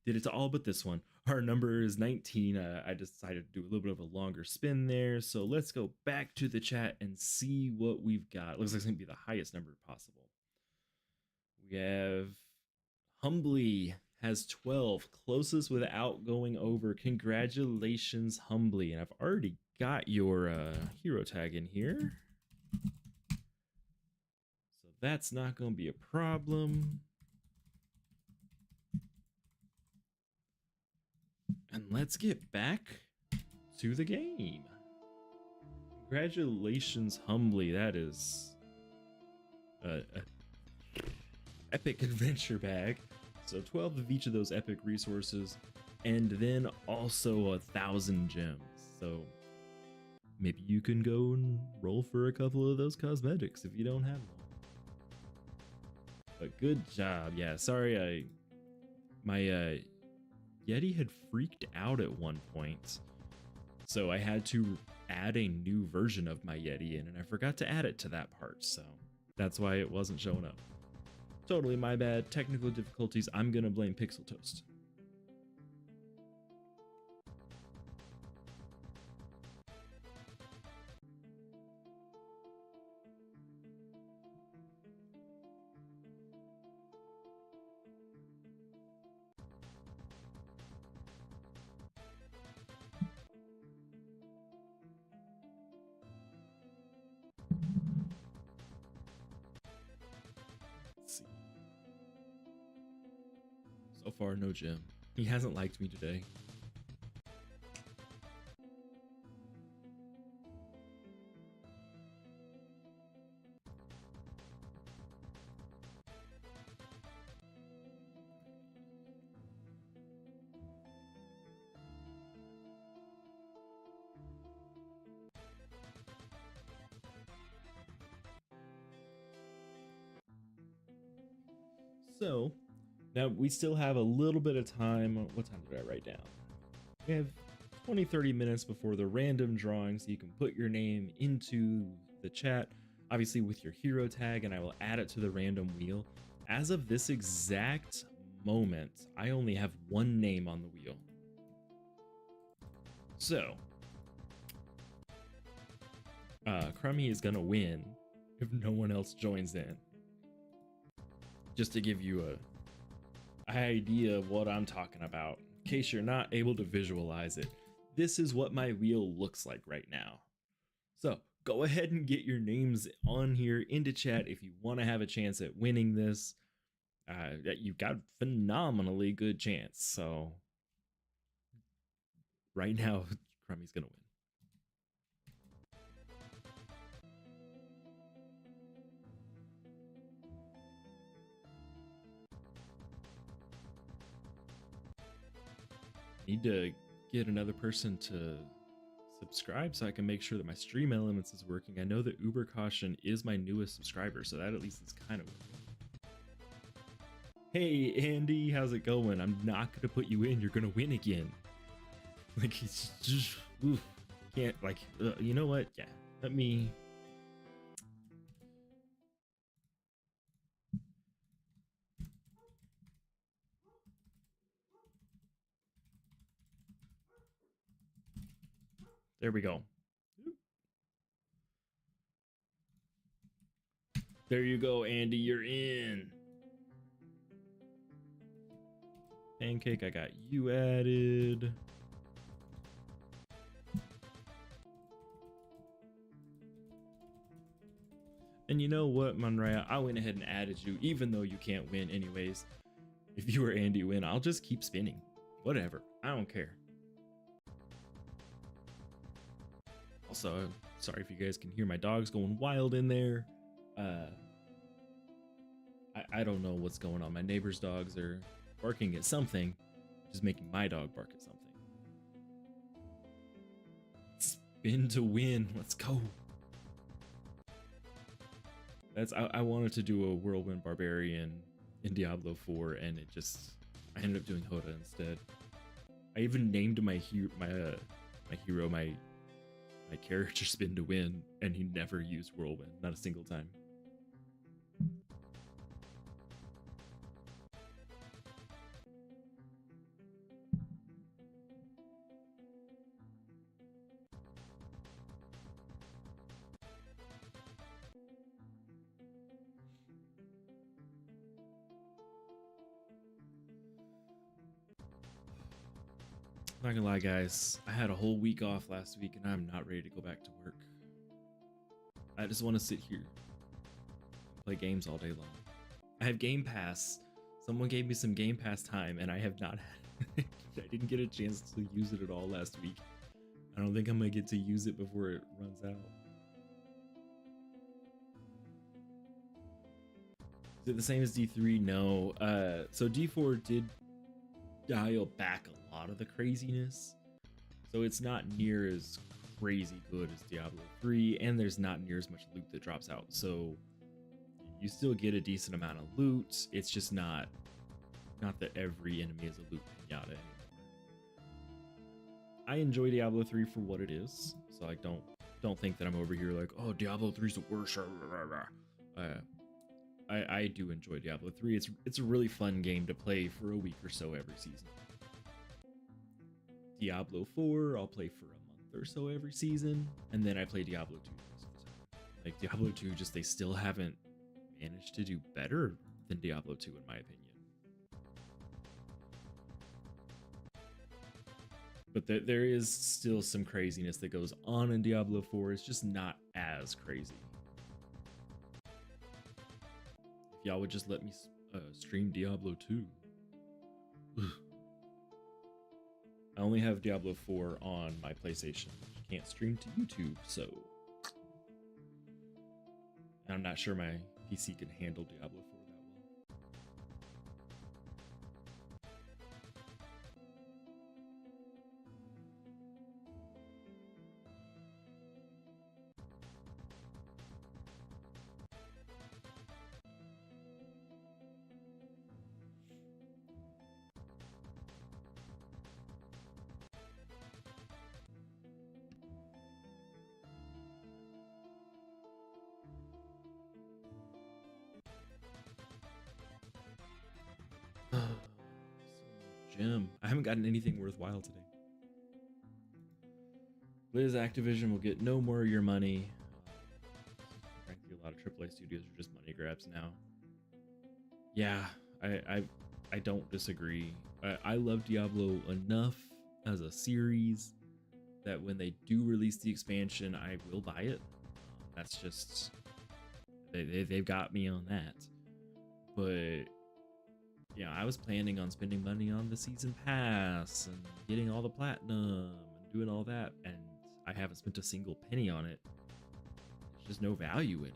Did it to all but this one. Our number is 19. I decided to do a little bit of a longer spin there. So let's go back to the chat and see what we've got. Looks like it's going to be the highest number possible. We have Humbly has 12. Closest without going over. Congratulations, Humbly. And I've already got your hero tag in here. So that's not going to be a problem. And let's get back to the game. Congratulations, Humbly. That is a epic adventure bag. So 12 of each of those epic resources, and then also 1,000 gems. So maybe you can go and roll for a couple of those cosmetics if you don't have them. But good job. Yeah, sorry, my Yeti had freaked out at one point, so I had to add a new version of my Yeti in, and I forgot to add it to that part, so that's why it wasn't showing up. Totally my bad. Technical difficulties. I'm gonna blame Pixel Toast. Let's see. So far, no gem. He hasn't liked me today. So now we still have a little bit of time. What time did I write down? We have 20-30 minutes before the random drawing, so you can put your name into the chat, obviously with your hero tag, and I will add it to the random wheel. As of this exact moment, I only have one name on the wheel. So Crummy is gonna win if no one else joins in. Just to give you a idea of what I'm talking about, in case you're not able to visualize it. This is what my wheel looks like right now. So go ahead and get your names on here into chat if you want to have a chance at winning this. You've got a phenomenally good chance. So right now, Crummy's gonna win. Need to get another person to subscribe so I can make sure that my stream elements is working. I know that Uber Caution is my newest subscriber, so that at least is kind of working. Hey Andy, how's it going? I'm not gonna put you in. You're gonna win again. Like it's just oof, can't like you know what? Yeah, let me. There we go. There you go, Andy. You're in. Pancake, I got you added. And you know what, Monraya? I went ahead and added you, even though you can't win anyways. If you or Andy win, I'll just keep spinning. Whatever. I don't care. Also, sorry if you guys can hear my dogs going wild in there. I don't know what's going on. My neighbor's dogs are barking at something, which is making my dog bark at something. Spin to win. Let's go. I wanted to do a Whirlwind Barbarian in Diablo 4, and I ended up doing Hoda instead. I even named my character Spin to Win, and he never used Whirlwind, not a single time. Not gonna lie, guys, I had a whole week off last week and I'm not ready to go back to work. I just want to sit here, play games all day long. I have Game Pass. Someone gave me some Game Pass time and I have not I didn't get a chance to use it at all last week. I don't think I'm gonna get to use it before it runs out. Is it the same as D3? No. So D4 did dial back a lot of the craziness, so it's not near as crazy good as Diablo 3, and there's not near as much loot that drops out, so you still get a decent amount of loot. It's just not that every enemy is a loot pinata anymore. I enjoy Diablo 3 for what it is, so I don't think that I'm over here like, oh, Diablo 3's the worst. I do enjoy Diablo 3. It's a really fun game to play for a week or so every season. Diablo 4, I'll play for a month or so every season, and then I play Diablo 2 most of the time. Like Diablo 2, just they still haven't managed to do better than Diablo 2 in my opinion. But there is still some craziness that goes on in Diablo 4. It's just not as crazy. If y'all would just let me stream Diablo 2. I only have Diablo 4 on my PlayStation. I can't stream to YouTube, so I'm not sure my PC can handle Diablo 4 that well. Gem. I haven't gotten anything worthwhile today. Blizz Activision will get no more of your money. Frankly, a lot of AAA studios are just money grabs now. Yeah, I don't disagree. I love Diablo enough as a series that when they do release the expansion, I will buy it. That's just they've got me on that. But yeah, I was planning on spending money on the season pass and getting all the platinum and doing all that, and I haven't spent a single penny on it. There's just no value in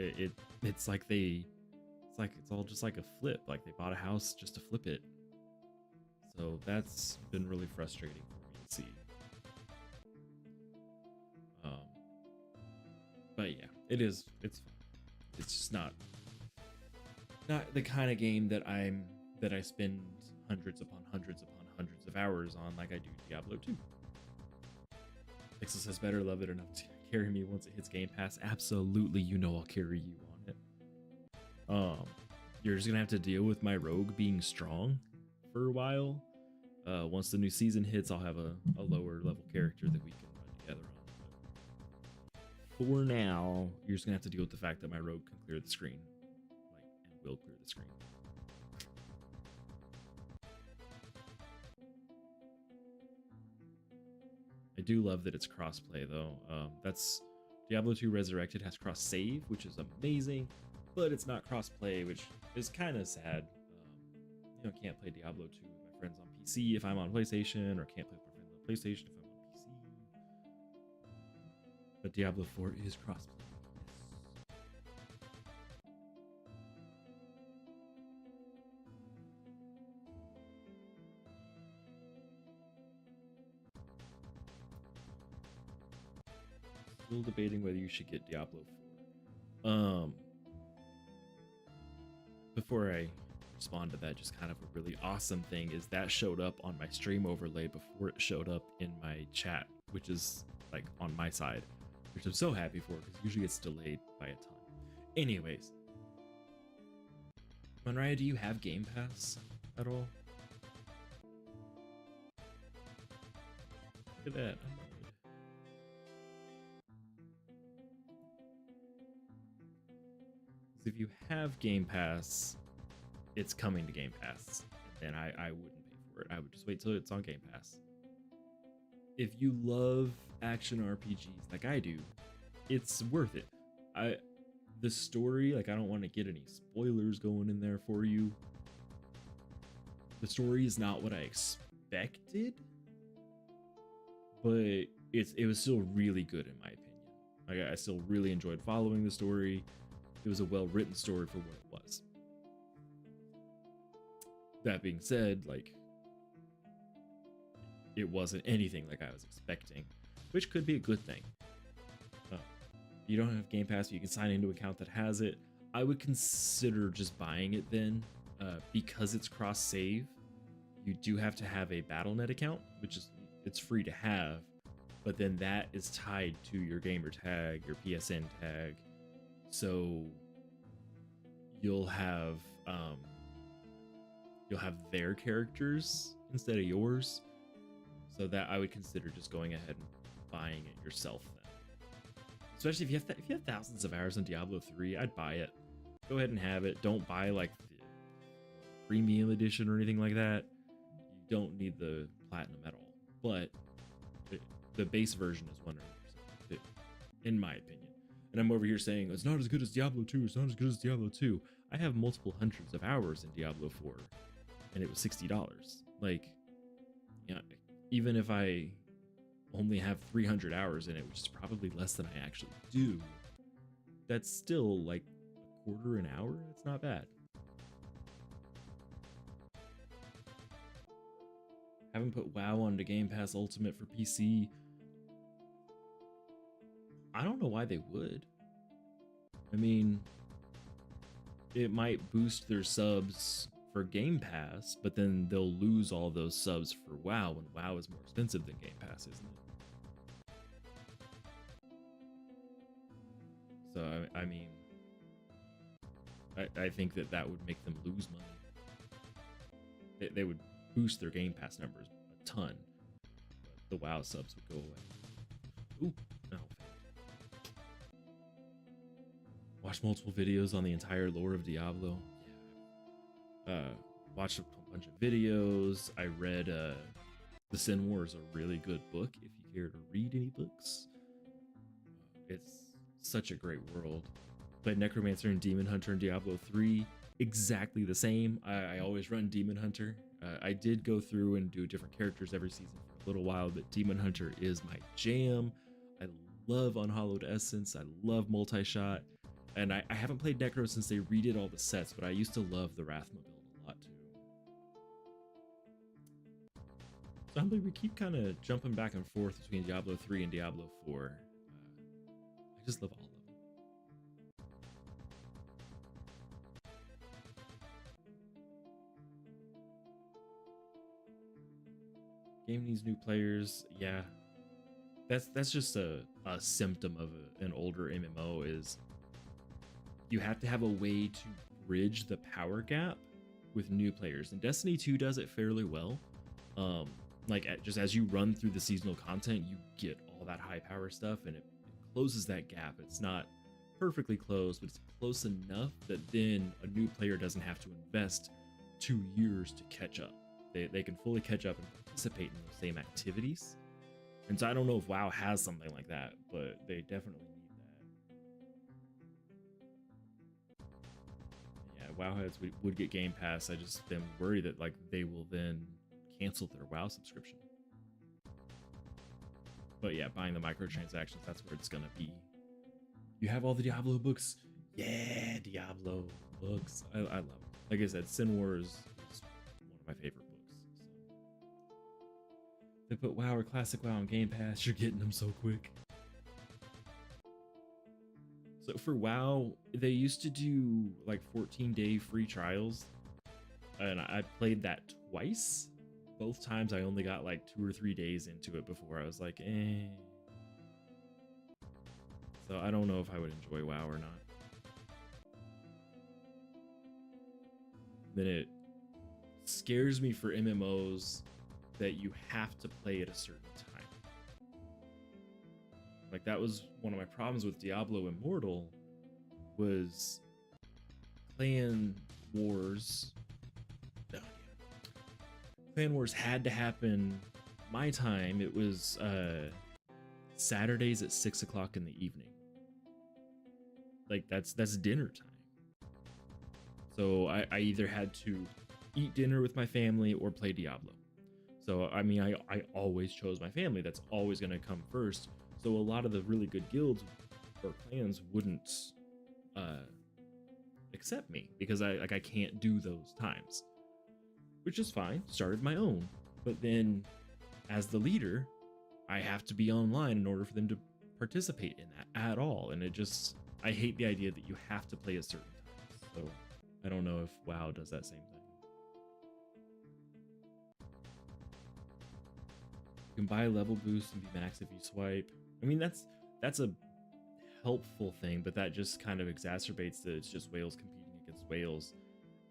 it. It's like it's all just like a flip. Like they bought a house just to flip it. So that's been really frustrating for me to see. But yeah, it's fun. It's just not the kind of game that I spend hundreds upon hundreds upon hundreds of hours on like I do Diablo 2. Pixel says better love it enough to carry me once it hits Game Pass. Absolutely, you know I'll carry you on it. You're just gonna have to deal with my rogue being strong for a while. Once the new season hits, I'll have a lower level character that we can run together on. for now, you're just gonna have to deal with the fact that my rogue can clear the screen, and will clear the screen. I do love that it's crossplay though. That's Diablo 2 Resurrected has cross save, which is amazing, but it's not crossplay, which is kind of sad. Can't play Diablo 2 with my friends on PC if I'm on PlayStation, or can't play with my friends on PlayStation if I'm on PC. But Diablo 4 is crossplay. Still debating whether you should get Diablo 4. Before I respond to that, just kind of a really awesome thing is that showed up on my stream overlay before it showed up in my chat, which is like on my side, which I'm so happy for because usually it's delayed by a ton. Anyways, Monraya, do you have Game Pass at all? Look at that. If you have Game Pass, it's coming to Game Pass, and I wouldn't pay for it. I would just wait till it's on Game Pass. If you love action RPGs like I do, it's worth it. The story, like, I don't want to get any spoilers going in there for you. The story is not what I expected, but it was still really good in my opinion. Like, I still really enjoyed following the story. It was a well-written story for what it was. That being said, like, it wasn't anything like I was expecting, which could be a good thing. You don't have Game Pass, but you can sign into an account that has it. I would consider just buying it then, because it's cross-save. You do have to have a Battle.net account, which is, it's free to have, but then that is tied to your gamer tag, your PSN tag. So you'll have their characters instead of yours. So that I would consider just going ahead and buying it yourself then. Especially if you have thousands of hours in Diablo 3, I'd buy it. Go ahead and have it. Don't buy like the premium edition or anything like that. You don't need the platinum at all. But the base version is 100% good, in my opinion. And I'm over here saying it's not as good as Diablo 2. It's not as good as Diablo 2. I have multiple hundreds of hours in Diablo 4, and it was $60. Like, even if I only have 300 hours in it, which is probably less than I actually do, that's still like a quarter an hour. It's not bad. Haven't put WoW onto Game Pass Ultimate for PC. I don't know why they would. I mean, it might boost their subs for Game Pass, but then they'll lose all those subs for WoW, and WoW is more expensive than Game Pass, isn't it? So, I mean, I think that would make them lose money. They would boost their Game Pass numbers a ton, but the WoW subs would go away. Ooh, no. Watched multiple videos on the entire lore of Diablo. Yeah. Watched a bunch of videos. I read The Sin War is a really good book if you care to read any books. It's such a great world. Played Necromancer and Demon Hunter in Diablo 3. Exactly the same. I always run Demon Hunter. I did go through and do different characters every season for a little while, but Demon Hunter is my jam. I love Unhallowed Essence. I love Multi-Shot. And I haven't played Necro since they redid all the sets, but I used to love the Rathma build a lot too. So we keep kind of jumping back and forth between Diablo 3 and Diablo 4. I just love all of them. Game needs new players. Yeah, that's just a symptom of an older MMO. Is you have to have a way to bridge the power gap with new players, and Destiny 2 does it fairly well. Just as you run through the seasonal content, you get all that high power stuff, and it closes that gap. It's not perfectly closed, but it's close enough that then a new player doesn't have to invest 2 years to catch up. They can fully catch up and participate in those same activities. And so I don't know if WoW has something like that, but they definitely need that. Yeah, WoW heads would get Game Pass. I just am worried that like they will then cancel their WoW subscription. But yeah, buying the microtransactions, that's where it's gonna be. You have all the Diablo books. Yeah, Diablo books. I love it. Like I said, Sin Wars is one of my favorite books. So. They put WoW or Classic WoW on Game Pass. You're getting them so quick. So for WoW, they used to do like 14-day free trials, and I played that twice. Both times I only got like 2 or 3 days into it before I was like, eh. So I don't know if I would enjoy WoW or not. Then it scares me for MMOs that you have to play at a certain time. Like that was one of my problems with Diablo Immortal, was clan wars. Clan wars had to happen my time. It was Saturdays at 6 o'clock in the evening. Like that's dinner time. So I either had to eat dinner with my family or play Diablo. So I mean, I always chose my family. That's always going to come first. So a lot of the really good guilds or clans wouldn't accept me because I can't do those times, which is fine. Started my own, but then as the leader, I have to be online in order for them to participate in that at all. And I hate the idea that you have to play a certain time. So I don't know if WoW does that same thing. You can buy a level boost and be max if you swipe. I mean, that's a helpful thing, but that just kind of exacerbates that it's just whales competing against whales.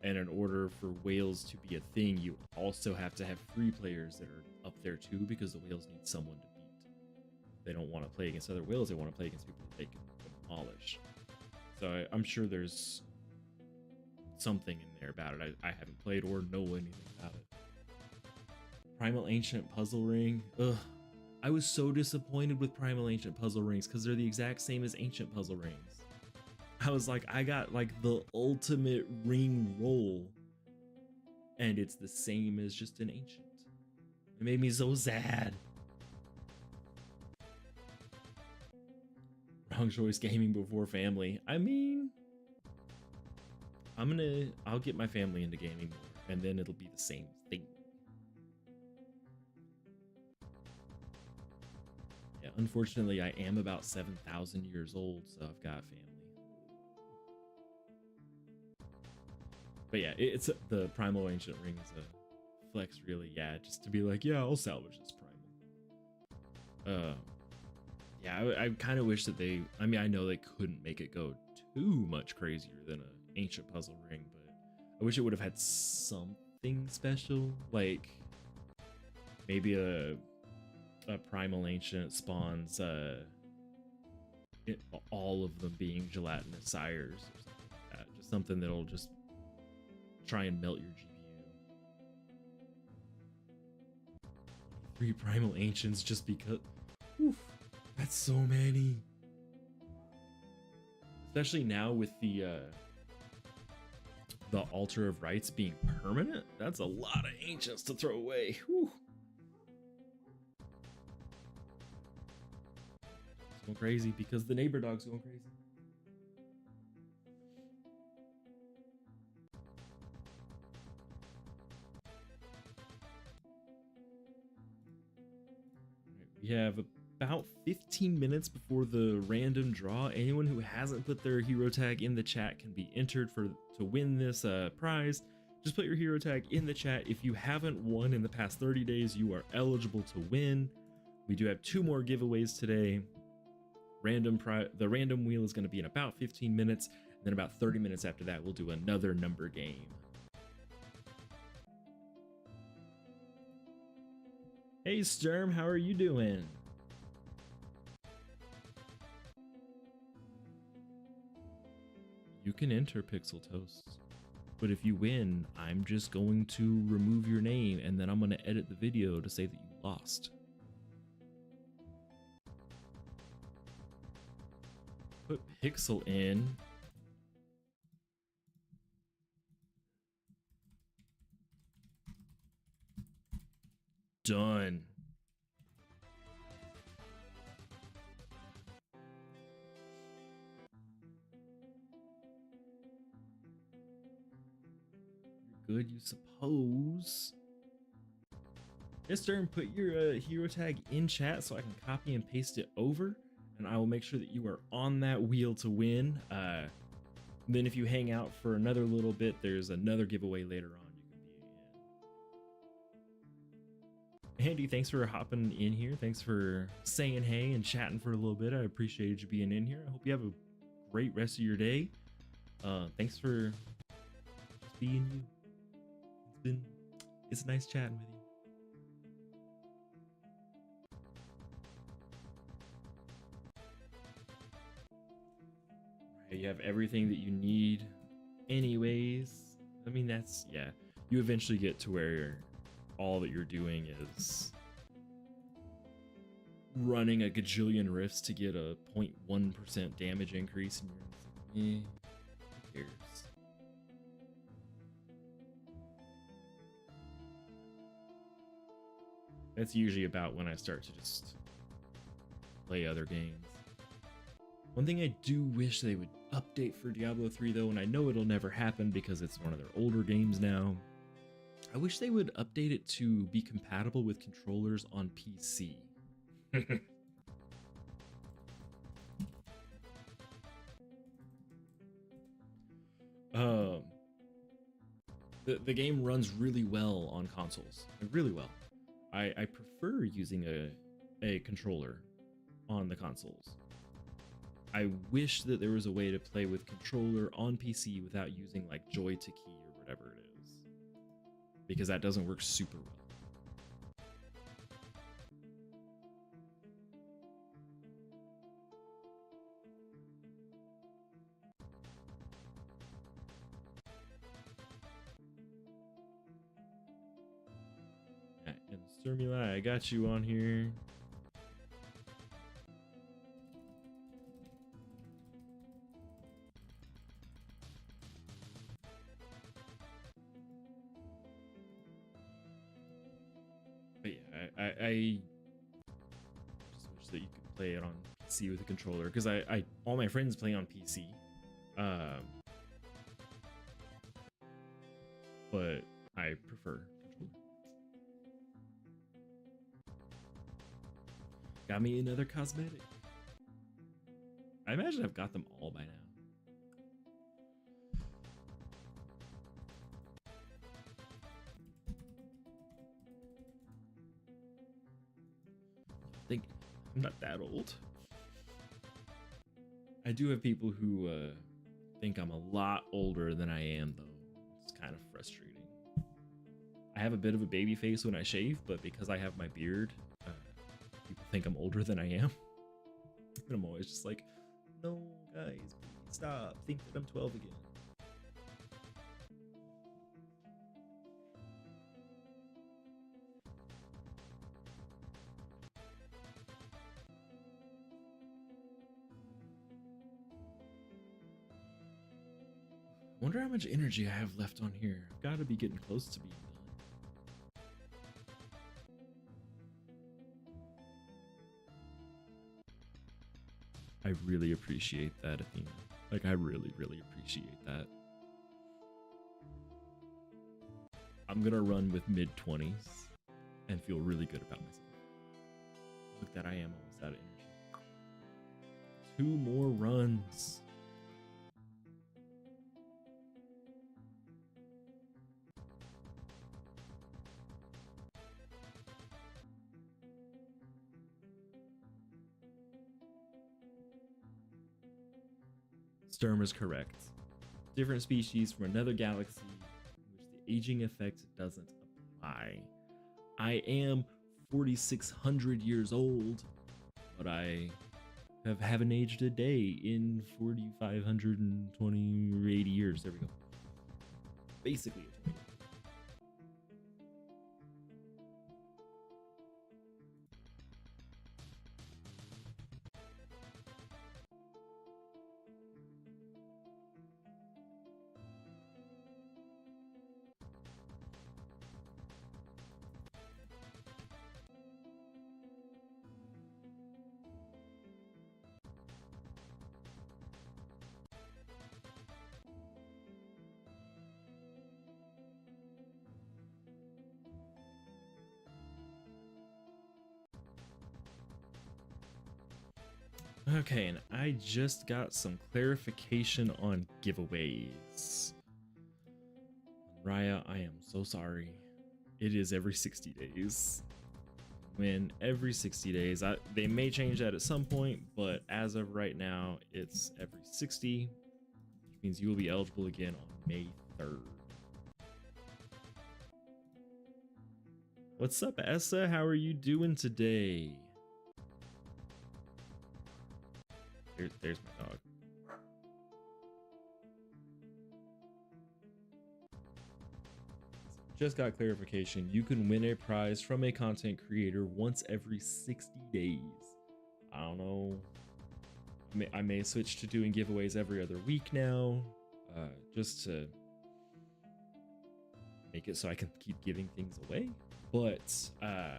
And in order for whales to be a thing, you also have to have free players that are up there too, because the whales need someone to beat. They don't want to play against other whales, they want to play against people that they can demolish. So I'm sure there's something in there about it. I haven't played or know anything about it. Primal Ancient Puzzle Ring. Ugh. I was so disappointed with Primal Ancient Puzzle Rings because they're the exact same as Ancient Puzzle Rings. I was like, I got like the ultimate ring roll, and it's the same as just an Ancient. It made me so sad. Wrong choice, gaming before family. I mean, I'll get my family into gaming more, and then it'll be the same thing. Yeah, unfortunately, I am about 7,000 years old, so I've got family. But yeah, it's the Primal Ancient Ring is a flex, really. Yeah, just to be like, yeah, I'll salvage this Primal. Yeah, I kind of wish that I mean, I know they couldn't make it go too much crazier than an Ancient Puzzle Ring, but I wish it would have had something special, like maybe a Primal Ancient spawns all of them being gelatinous sires or something like that. Just something that'll just try and melt your GPU. 3 Primal Ancients just because. Oof, that's so many. Especially now with the Altar of Rites being permanent. That's a lot of ancients to throw away. Whew. It's going crazy because the neighbor dog's going crazy. We have about 15 minutes before the random draw. Anyone who hasn't put their hero tag in the chat can be entered to win this prize. Just put your hero tag in the chat. If you haven't won in the past 30 days, you are eligible to win. We do have 2 more giveaways today. The random wheel is going to be in about 15 minutes. And then about 30 minutes after that, we'll do another number game. Hey Sturm, how are you doing? can enter Pixel Toast. But if you win, I'm just going to remove your name and then I'm going to edit the video to say that you lost. Put Pixel in. Done. You're good, you suppose. Yes, sir, and put your hero tag in chat so I can copy and paste it over, and I will make sure that you are on that wheel to win. Then if you hang out for another little bit, there's another giveaway later on you can be in. Andy, thanks for hopping in here. Thanks for saying hey and chatting for a little bit. I appreciated you being in here. I hope you have a great rest of your day. Thanks for just being you. It's nice chatting with you. You have everything that you need anyways. I mean, that's, yeah, you eventually get to where all that you're doing is running a gajillion rifts to get a 0.1% damage increase, and you're like, who cares? That's usually about when I start to just play other games. One thing I do wish they would update for Diablo 3 though, and I know it'll never happen because it's one of their older games now. I wish they would update it to be compatible with controllers on PC. The game runs really well on consoles, really well. I prefer using a controller on the consoles. I wish that there was a way to play with controller on PC without using like joy to key or whatever it is, because that doesn't work super well. And Sturmuli, I got you on here. But yeah, I just wish that you could play it on PC with a controller, because I all my friends play on PC. But I prefer controller. Got me another cosmetic. I imagine I've got them all by now. I think I'm not that old. I do have people who think I'm a lot older than I am, though. It's kind of frustrating. I have a bit of a baby face when I shave, but because I have my beard, people think I'm older than I am. And I'm always just like, no, guys, please stop. Think that I'm 12 again. I wonder how much energy I have left on here. I've got to be getting close to being done. I really appreciate that, Athena. Like, I really, really appreciate that. I'm gonna run with mid-20s and feel really good about myself. Look, that I am almost out of energy. 2 more runs. Sturm is correct. Different species from another galaxy in which the aging effect doesn't apply. I am 4,600 years old, but I haven't aged a day in 4,520 or 80 years. There we go. Basically a 20. Okay, and I just got some clarification on giveaways. Raya, I am so sorry. It is every 60 days. When every 60 days, they may change that at some point, but as of right now, it's every 60, which means you will be eligible again on May 3rd. What's up, Essa? How are you doing today? There's my dog. Just got clarification. You can win a prize from a content creator once every 60 days. I don't know. I may switch to doing giveaways every other week now, just to make it so I can keep giving things away. But yeah,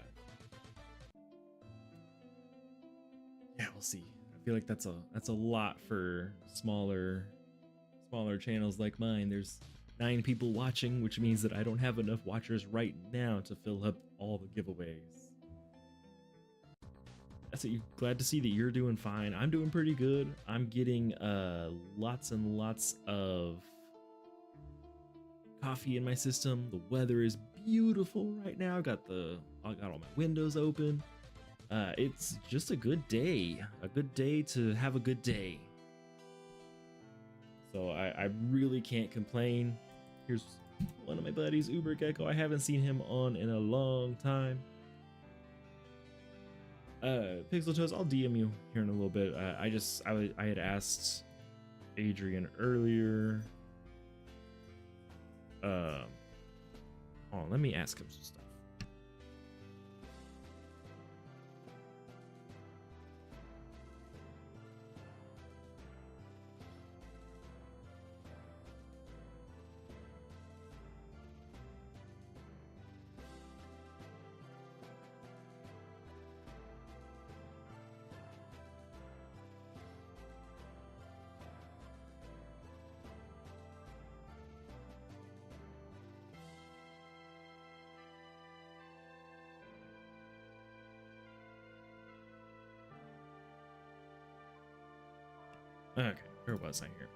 we'll see. I feel like that's a lot for smaller channels like mine. There's 9 people watching, which means that I don't have enough watchers right now to fill up all the giveaways. That's it. Glad to see that you're doing fine. I'm doing pretty good. I'm getting lots and lots of coffee in my system. The weather is beautiful right now. I got all my windows open. It's just a good day to have a good day. So I really can't complain. Here's one of my buddies, Uber Gecko. I haven't seen him on in a long time. Pixel Toes, I'll DM you here in a little bit. I had asked Adrian earlier. Hold on, let me ask him some stuff. Okay, where was I here?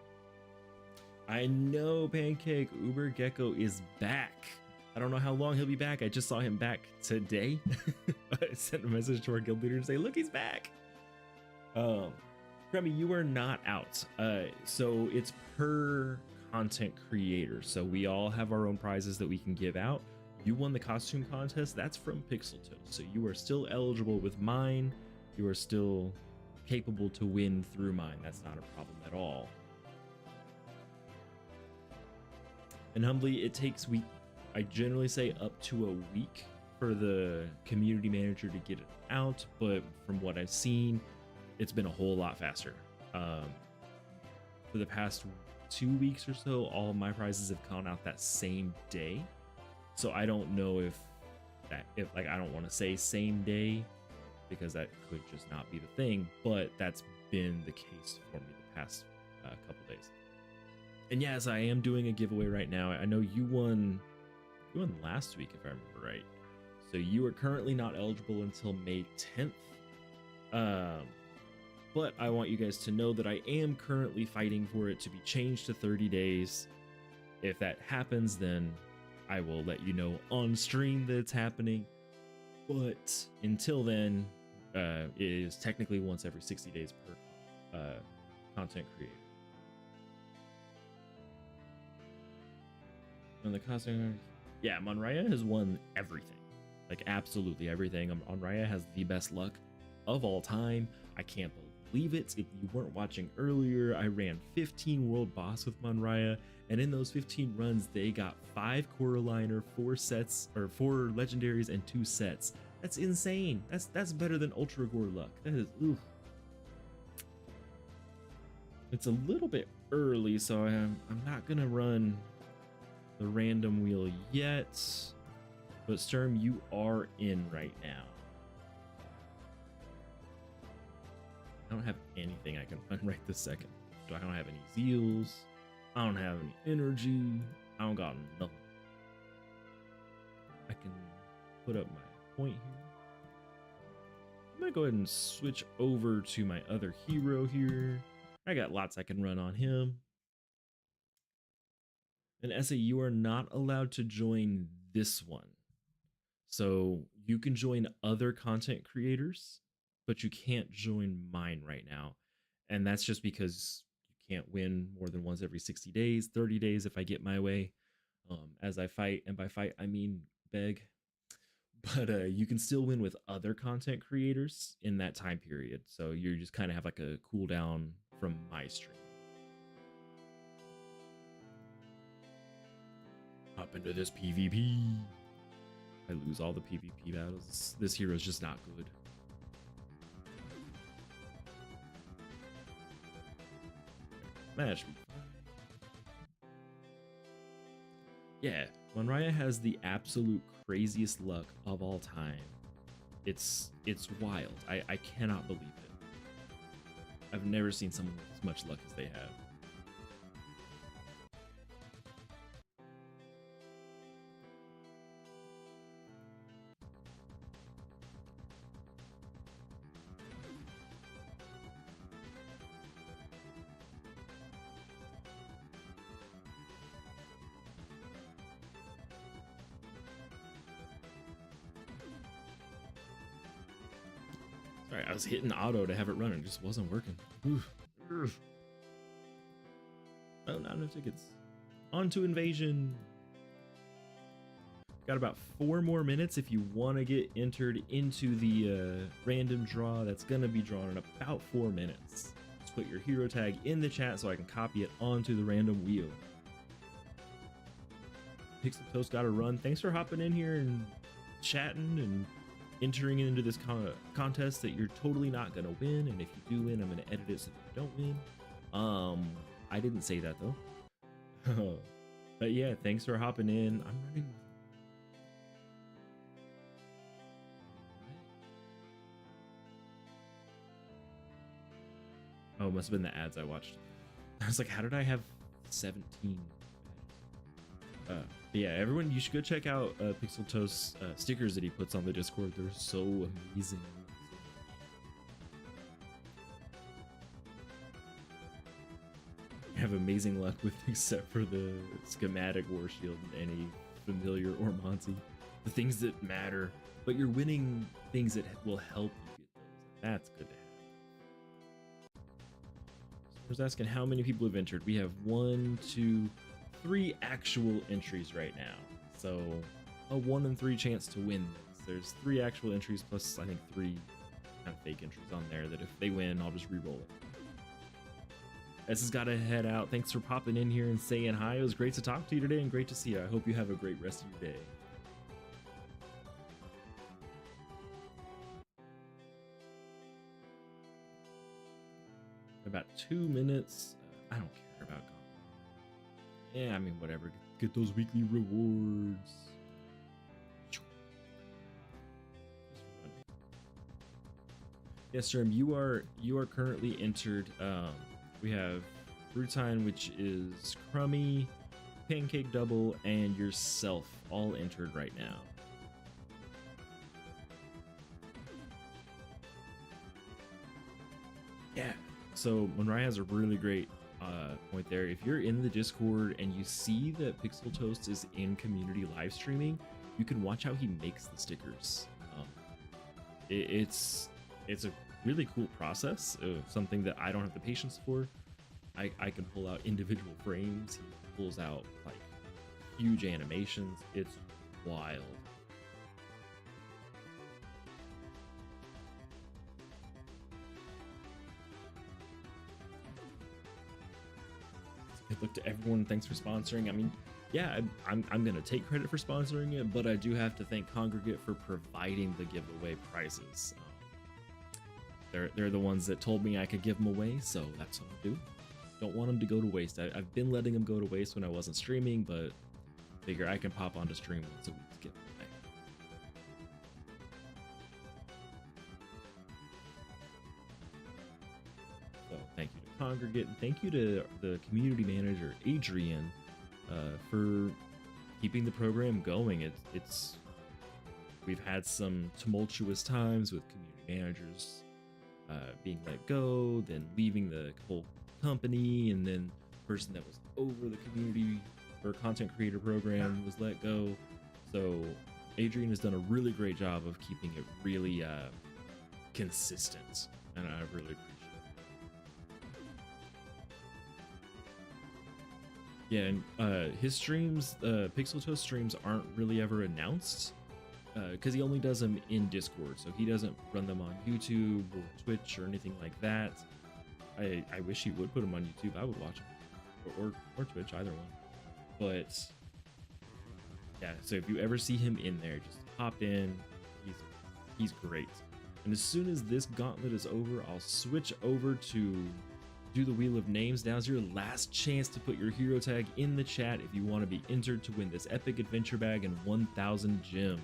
I know, Pancake. Uber Gecko is back. I don't know how long he'll be back. I just saw him back today. I sent a message to our guild leader to say, look, he's back. Remy, you are not out. So it's per content creator. So we all have our own prizes that we can give out. You won the costume contest. That's from Pixel Toes. So you are still eligible with mine. You are still capable to win through mine. That's not a problem at all. And humbly, it takes I generally say up to a week for the community manager to get it out, but from what I've seen, it's been a whole lot faster. For the past 2 weeks or so, all of my prizes have gone out that same day. So I don't know if I don't want to say same day, because that could just not be the thing, but that's been the case for me the past couple days. And yes, I am doing a giveaway right now. I know you won last week, if I remember right. So you are currently not eligible until May 10th. But I want you guys to know that I am currently fighting for it to be changed to 30 days. If that happens, then I will let you know on stream that it's happening. But until then, it is technically once every 60 days per content creator. And the costume, yeah, Monraya has won everything, like absolutely everything. Monraya has the best luck of all time. I can't believe believe it. If you weren't watching earlier, I ran 15 world boss with Monraya, and in those 15 runs, they got 5 Coraliner, 4 sets, or 4 legendaries, and 2 sets. That's insane. That's better than Ultra Gore luck. That is, oof. It's a little bit early, so I'm not gonna run the random wheel yet. But Sturm, you are in right now. I don't have anything I can run right this second. I don't have any zeals. I don't have any energy. I don't got nothing. I can put up my point here. I'm gonna go ahead and switch over to my other hero here. I got lots I can run on him. And Essa, you are not allowed to join this one. So you can join other content creators, but you can't join mine right now. And that's just because you can't win more than once every 60 days, 30 days if I get my way, as I fight. And by fight, I mean beg. But you can still win with other content creators in that time period. So you just kind of have like a cooldown from my stream. Hop into this PvP. I lose all the PvP battles. This hero is just not good. Match. Yeah, Monraya has the absolute craziest luck of all time. It's wild. I cannot believe it. I've never seen someone with as much luck as they have. Sorry, I was hitting auto to have it run. It just wasn't working. Oof. Oh, not enough tickets. On to Invasion. Got about 4 more minutes if you want to get entered into the random draw. That's going to be drawn in about 4 minutes. Just put your hero tag in the chat so I can copy it onto the random wheel. Pixel Toast got to run. Thanks for hopping in here and chatting and entering into this contest that you're totally not gonna win, and if you do win, I'm gonna edit it so that you don't win. I didn't say that though. But yeah, thanks for hopping in. I'm running. Oh, it must have been the ads I watched. I was like, how did I have 17? Yeah, everyone, you should go check out Pixel Toast's stickers that he puts on the Discord. They're so amazing. You have amazing luck with, except for the schematic war shield and any familiar or Monty, the things that matter. But you're winning things that will help you get those. That's good to have. So I was asking how many people have entered. We have 1, 2, 3 actual entries right now, so a 1 in 3 chance to win this. There's 3 actual entries plus I think 3 kind of fake entries on there that if they win, I'll just re-roll it. S has got to head out. Thanks for popping in here and saying hi. It was great to talk to you today and great to see you. I hope you have a great rest of your day. About 2 minutes. I don't care about gone. Yeah, I mean, whatever. Get those weekly rewards. Yes, sir. You are currently entered. We have Brutine, which is Crummy, Pancake Double, and yourself all entered right now. Yeah. So Monraya has a really great point there. If you're in the Discord and you see that Pixel Toast is in community live streaming, you can watch how he makes the stickers. It's a really cool process, something that I don't have the patience for. I can pull out individual frames. He pulls out like huge animations. It's wild. look to everyone. Thanks for sponsoring. I mean, yeah, I'm gonna take credit for sponsoring it, but I do have to thank Congregate for providing the giveaway prizes. They're the ones that told me I could give them away, so that's what I'll do. Don't want them to go to waste. I've been letting them go to waste when I wasn't streaming, but figure I can pop onto stream once a week to get them away. So thank you to Congregate, and thank you to the community manager Adrian for keeping the program going. We've had some tumultuous times with community managers being let go, then leaving the whole company, and then the person that was over the community or content creator program was let go. So Adrian has done a really great job of keeping it really consistent, and I really appreciate it. Yeah, and his streams, Pixel Toast streams, aren't really ever announced because he only does them in Discord, so he doesn't run them on YouTube or Twitch or anything like that. I wish he would put them on YouTube. I would watch them, or Twitch, either one. But yeah, so if you ever see him in there, just hop in. He's great. And as soon as this gauntlet is over, I'll switch over to do the Wheel of Names. Now's your last chance to put your hero tag in the chat if you want to be entered to win this epic adventure bag and 1,000 gems.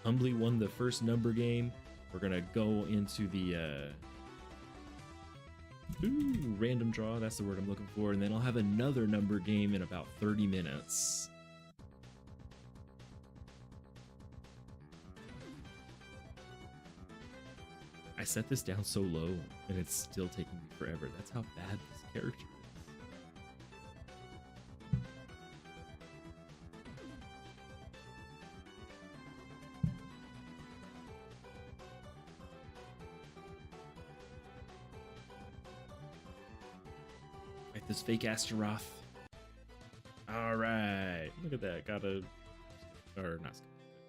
Humbly won the first number game. We're gonna go into the random draw, that's the word I'm looking for, and then I'll have another number game in about 30 minutes. I set this down so low and it's still taking me forever. That's how bad this character is. This fake Astaroth. All right, look at that. Got a, or not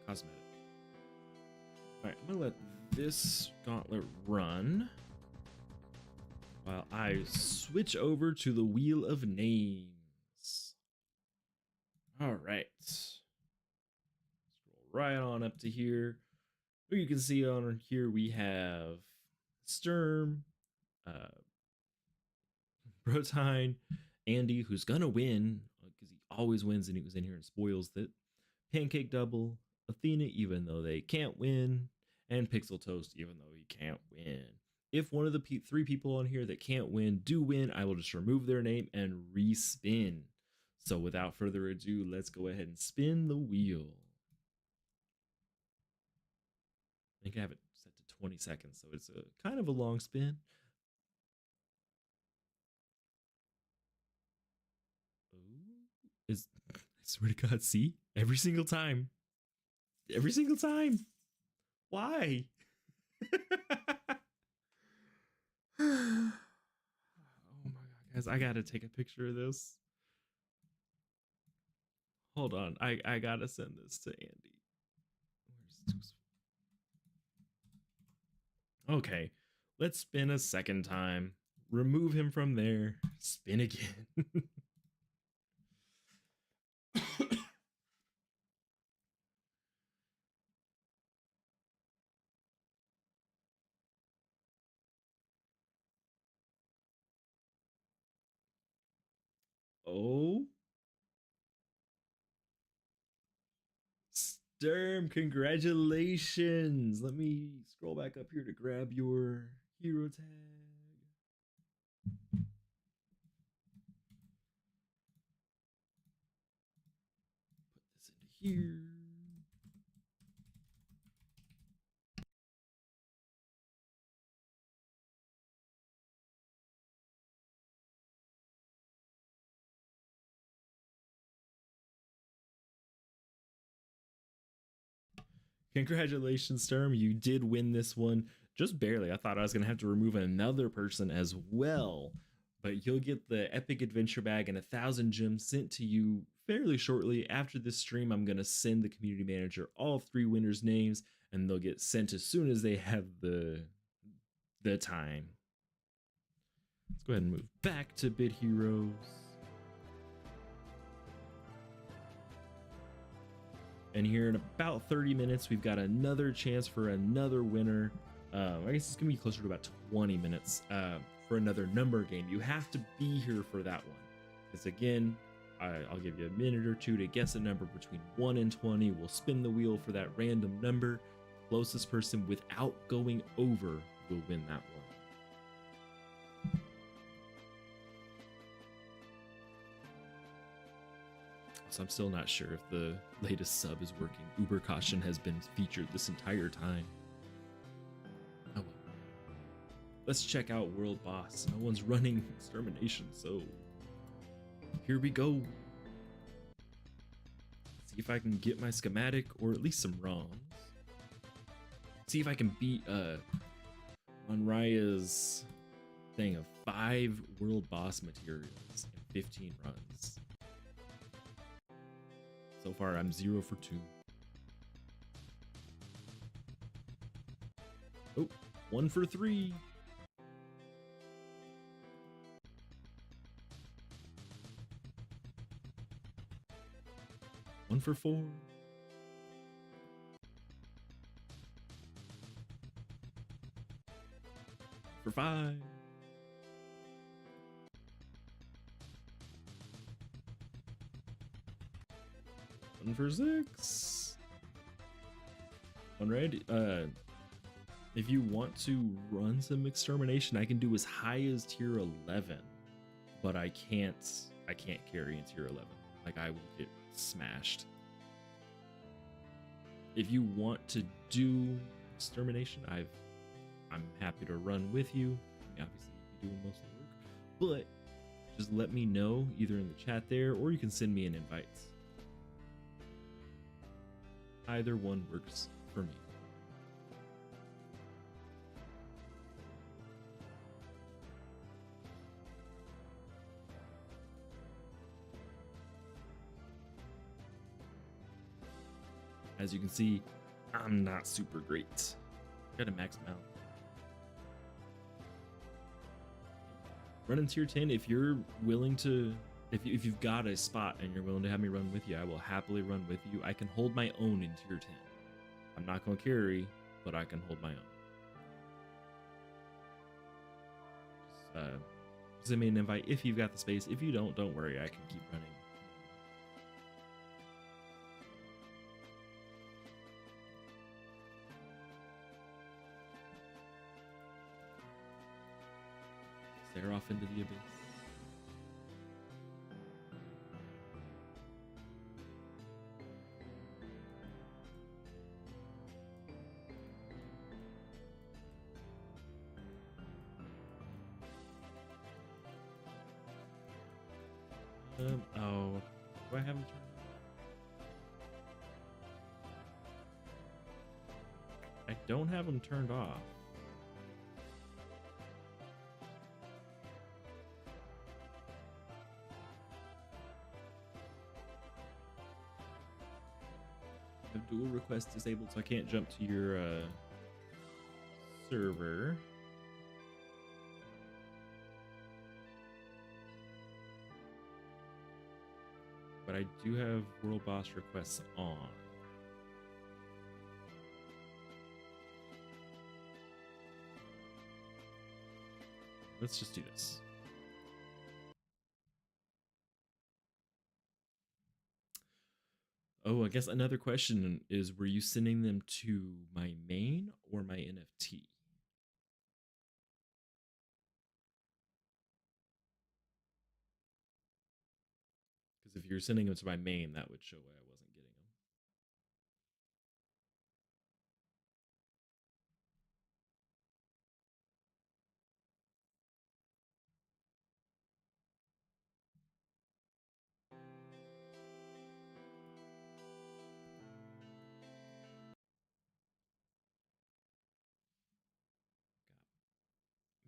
cosmetic. All right, I'm gonna let this gauntlet run while I switch over to the Wheel of Names. All right, scroll right on up to here. You can see on here we have Sturm, Brotine, Andy, who's gonna win because he always wins and he was in here and spoils it. Pancake Double, Athena, even though they can't win, and Pixel Toast, even though he can't win. If one of the three people on here that can't win do win, I will just remove their name and respin. So without further ado, let's go ahead and spin the wheel. I think I have it set to 20 seconds, so it's a kind of a long spin. I swear to God, see? Every single time. Every single time. Why? Oh my God, guys, I gotta take a picture of this. Hold on, I gotta send this to Andy. Okay, let's spin a second time. Remove him from there. Spin again. Oh. Sturm, congratulations. Let me scroll back up here to grab your hero tag. Put this into here. Congratulations, Sturm. You did win this one just barely. I thought I was going to have to remove another person as well, but you'll get the epic adventure bag and 1,000 gems sent to you fairly shortly. After this stream, I'm going to send the community manager all 3 winners' names, and they'll get sent as soon as they have the time. Let's go ahead and move back to Bit Heroes. And here in about 30 minutes, we've got another chance for another winner. I guess it's gonna be closer to about 20 minutes for another number game. You have to be here for that one. Because again, I'll give you a minute or two to guess a number between 1 and 20. We'll spin the wheel for that random number. Closest person without going over will win that one. So I'm still not sure if the latest sub is working. Uber Caution has been featured this entire time. Oh well. Let's check out World Boss. No one's running Extermination, so here we go. See if I can get my schematic or at least some wrongs. See if I can beat Raya's thing of 5 World Boss materials in 15 runs. So far, I'm 0 for 2. Oh, 1 for 3. One for 4. For 5. One for 6. One red. If you want to run some extermination, I can do as high as tier 11, but I can't carry in tier 11. Like, I will get smashed. If you want to do extermination, I'm happy to run with you. Obviously, you'll be doing most of the work, but just let me know either in the chat there, or you can send me an invite. Either one works for me. As you can see, I'm not super great. Gotta max them out. Run in tier 10 if you're willing to. If you've got a spot and you're willing to have me run with you, I will happily run with you. I can hold my own in tier 10. I'm not going to carry, but I can hold my own. Send me an invite if you've got the space. If you don't worry. I can keep running. Stare off into the abyss. Oh, do I have them turned off? I don't have them turned off. I have dual request disabled, so I can't jump to your server. But I do have World Boss requests on. Let's just do this. Oh, I guess another question is, were you sending them to my main or my NFT? Because if you're sending them to my main, that would show why I wasn't getting them.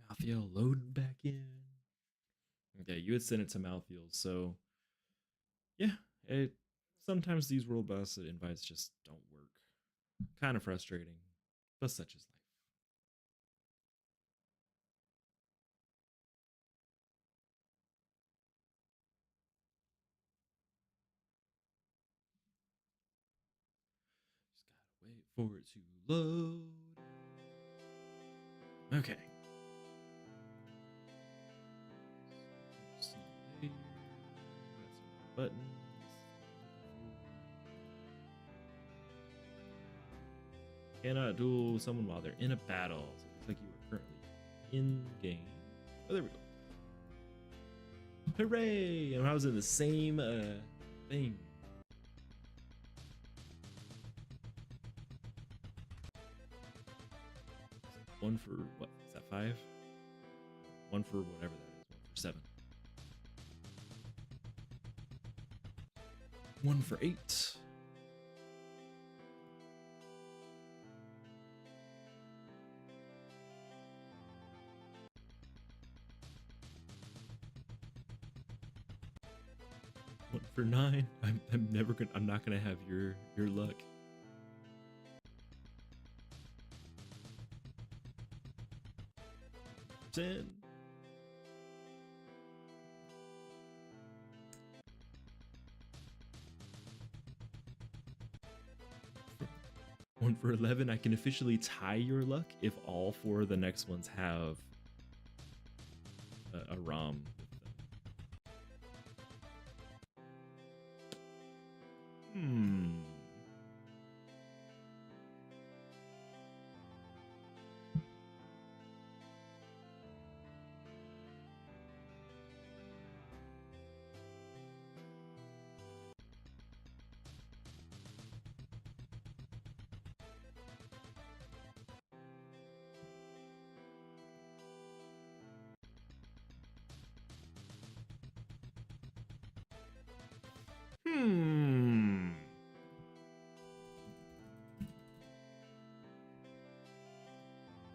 Malthiel load back in. Okay, you had sent it to Malthiel, so yeah, sometimes these World Boss invites just don't work. Kind of frustrating, but such is life. Wait for it to load. Okay. See here. Got some buttons. Cannot duel someone while they're in a battle. So it looks like you are currently in game. Oh, there we go. Hooray! And I was in the same thing. One for what? Is that 5? One for whatever that is. One for 7. One for 8. One for 9. I'm not gonna have your luck. 10. One for 11. I can officially tie your luck if all 4 of the next ones have a ROM with them.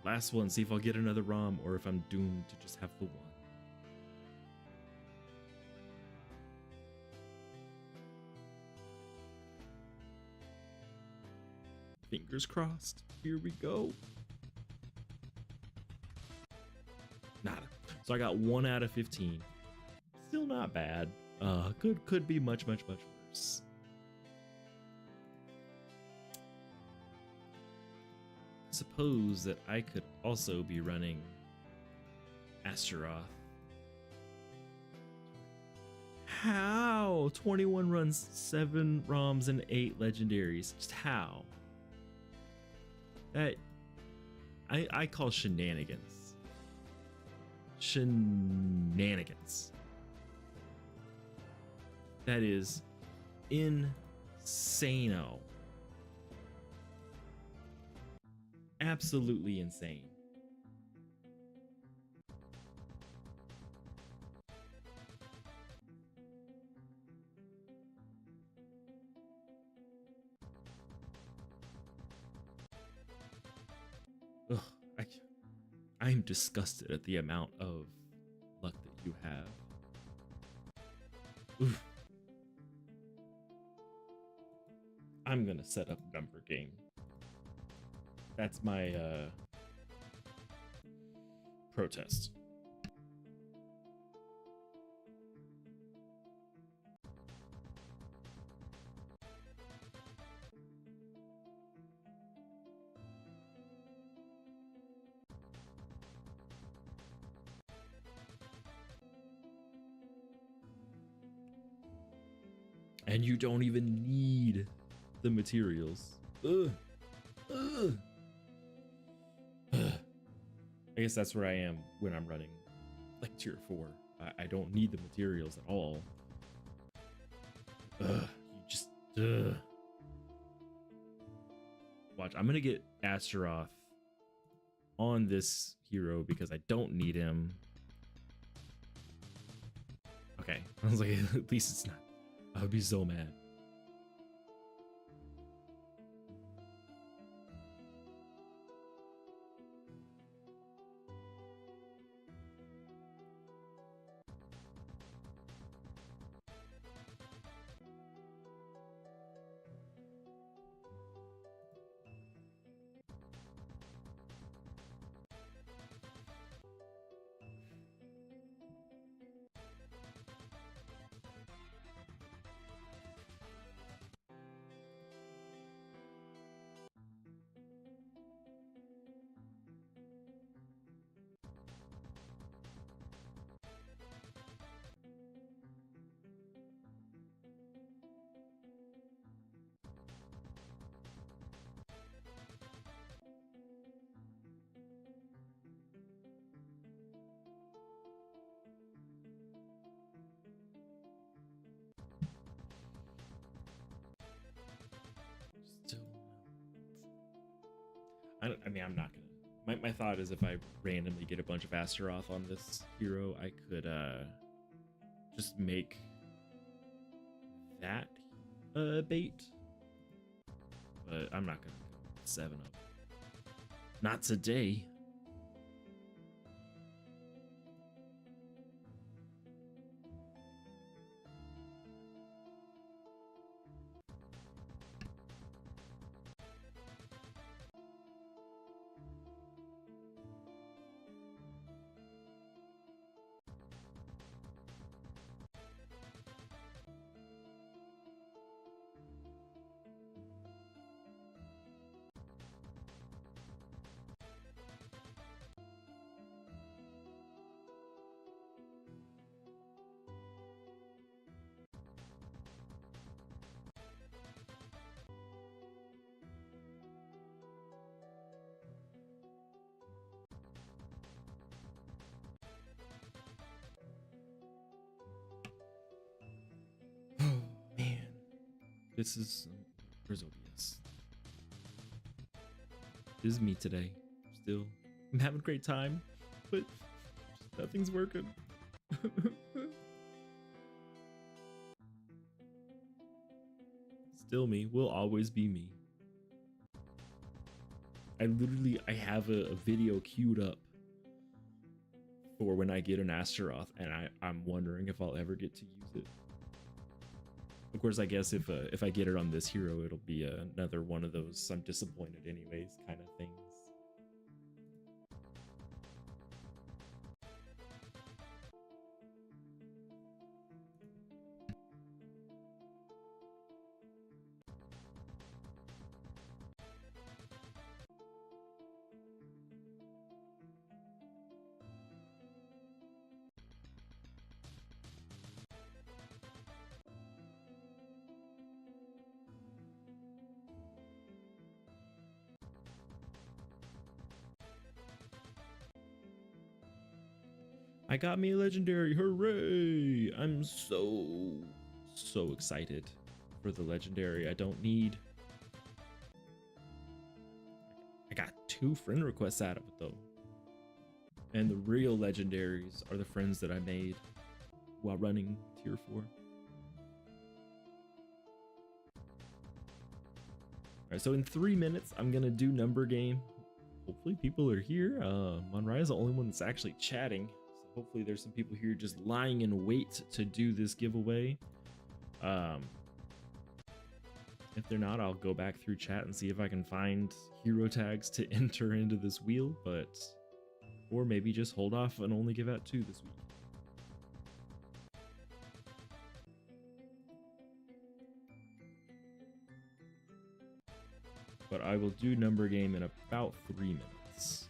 Last one, see if I'll get another ROM or if I'm doomed to just have the one. Fingers crossed. Here we go. Nada. So I got 1 out of 15. Still not bad. Could be much worse. Suppose that I could also be running Astaroth. How? 21 runs, 7 ROMs, and 8 legendaries. Just how? That I call shenanigans. Shenanigans. That is insano. Absolutely insane. Ugh, I'm disgusted at the amount of luck that you have. Oof. I'm gonna set up number game. That's my protest. And you don't even need the materials. Ugh. Ugh. I guess that's where I am when I'm running like tier 4. I don't need the materials at all. You just watch. I'm gonna get Astaroth on this hero because I don't need him. Okay, I was like, at least it's not. I would be so mad. I mean, I'm not gonna. My thought is if I randomly get a bunch of Astaroth on this hero, I could just make that bait. But I'm not gonna go 7 of them. Not today. Oh man, this is Grizzlebius. This is me today. Still, I'm having a great time, but nothing's working. Still me. Will always be me. I have a video queued up for when I get an Astaroth, and I'm wondering if I'll ever get to use it. Of course, I guess if I get it on this hero, it'll be another one of those I'm disappointed anyways kind of things. I got me a legendary, hooray! I'm so excited for the legendary. I got 2 friend requests out of it though. And the real legendaries are the friends that I made while running tier 4. Alright, so in 3 minutes, I'm gonna do number game. Hopefully people are here. Monrai is the only one that's actually chatting. Hopefully there's some people here just lying in wait to do this giveaway. If they're not, I'll go back through chat and see if I can find hero tags to enter into this wheel, or maybe just hold off and only give out 2 this week. But I will do number game in about 3 minutes.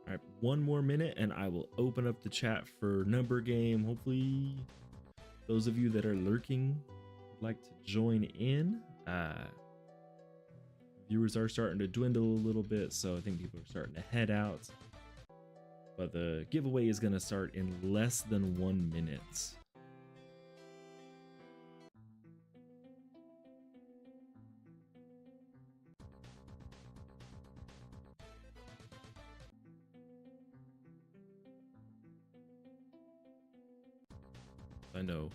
All right, 1 more minute and I will open up the chat for number game. Hopefully those of you that are lurking would like to join in. Viewers are starting to dwindle a little bit, so I think people are starting to head out. But the giveaway is going to start in less than 1 minute. I know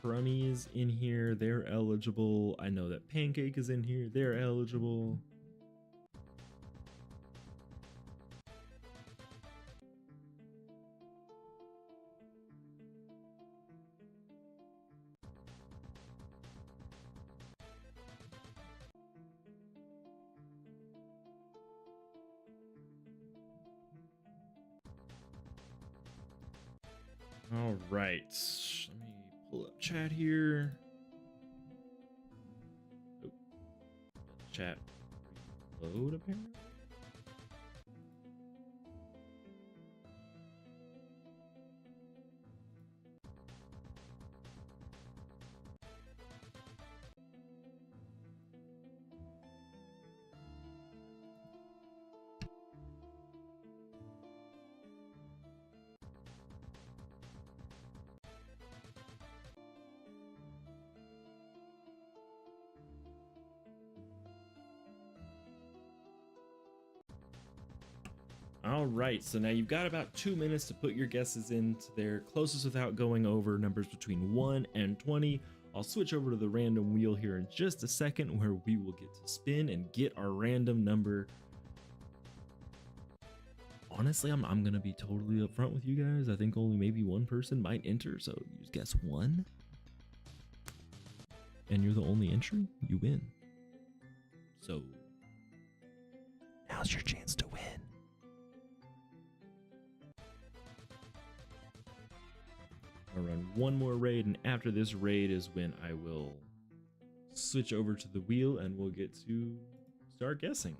Crummy is in here, they're eligible. I know that Pancake is in here, they're eligible. All right, let me pull up chat here. Oh, chat load apparently. All right, so now you've got about 2 minutes to put your guesses into their closest without going over numbers between 1 and 20. I'll switch over to the random wheel here in just a second where we will get to spin and get our random number. Honestly, I'm going to be totally upfront with you guys. I think only maybe one person might enter, so you just guess one. And you're the only entry, you win. So now's your chance to win. I'll run one more raid, and after this raid is when I will switch over to the wheel and we'll get to start guessing.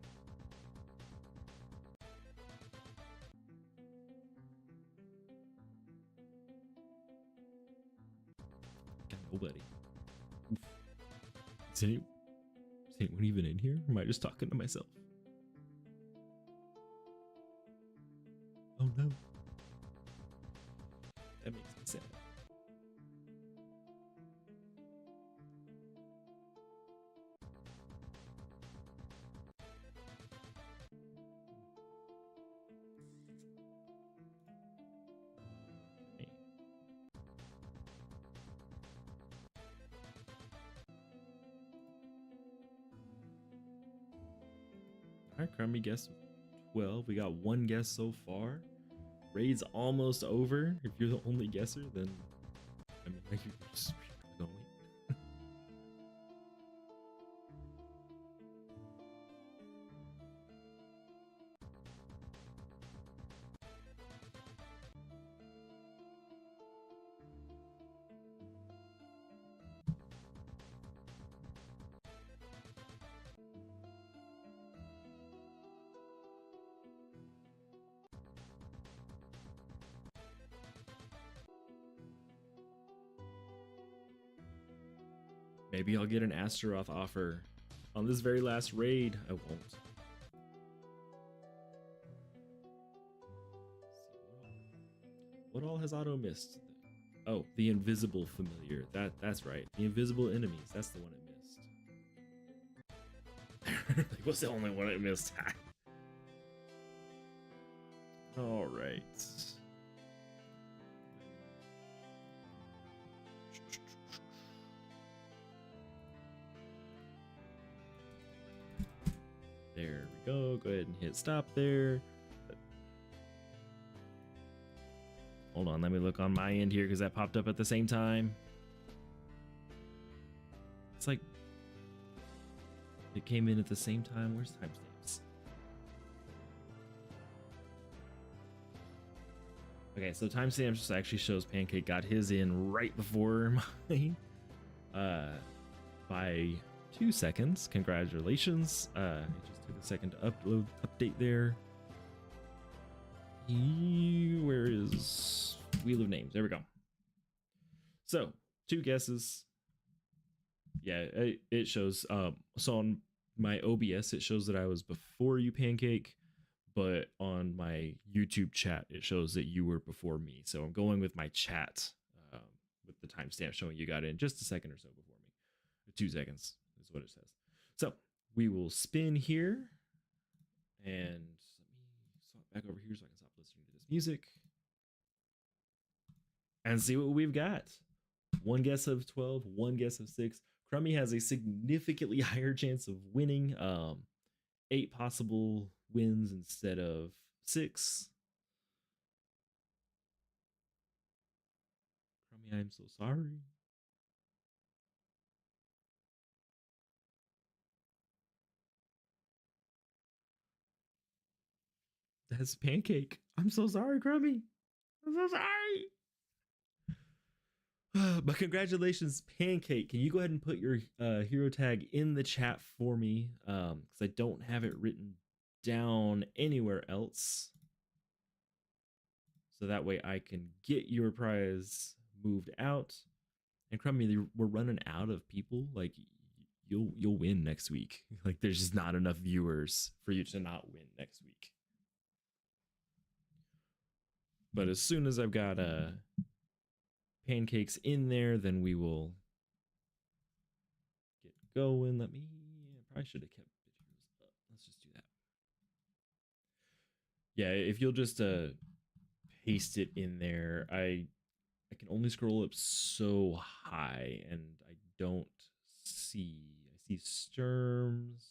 Got nobody. Oof. Is anyone even in here? Or am I just talking to myself? Oh no. That makes me sad. All right, Crummy guess 12. We got one guess so far. Raid's almost over. If you're the only guesser, then I mean, like, you're just gonna win. Maybe I'll get an Astaroth offer on this very last raid. I won't. What all has Otto missed? Oh, the invisible familiar. That's right. The invisible enemies. That's the one it missed. Like, what's the only one it missed? All right. There we go. Go ahead and hit stop there. Hold on, let me look on my end here because that popped up at the same time. It's like it came in at the same time. Where's timestamps? Okay, so timestamps actually shows Pancake got his in right before mine. By 2 seconds. Congratulations. It just took a second to update there. Where is Wheel of Names? There we go. So 2 guesses. Yeah, it shows so on my OBS, it shows that I was before you, Pancake, but on my YouTube chat, it shows that you were before me. So I'm going with my chat um, with the timestamp showing you got in just a second or so before me. 2 seconds is what it says. So we will spin here, and let me swap back over here so I can stop listening to this music and see what we've got. One guess of 12, one guess of 6. Crummy has a significantly higher chance of winning. 8 possible wins instead of 6. Crummy, I'm so sorry. That's Pancake. I'm so sorry, Crummy. I'm so sorry. But congratulations, Pancake. Can you go ahead and put your hero tag in the chat for me? Because I don't have it written down anywhere else. So that way I can get your prize moved out. And Crummy, we're running out of people. Like, you'll win next week. Like, there's just not enough viewers for you to not win next week. But as soon as I've got Pancakes in there, then we will get going. I probably should have kept videos up. Let's just do that. Yeah, if you'll just paste it in there. I can only scroll up so high, and I don't see. I see Sturms.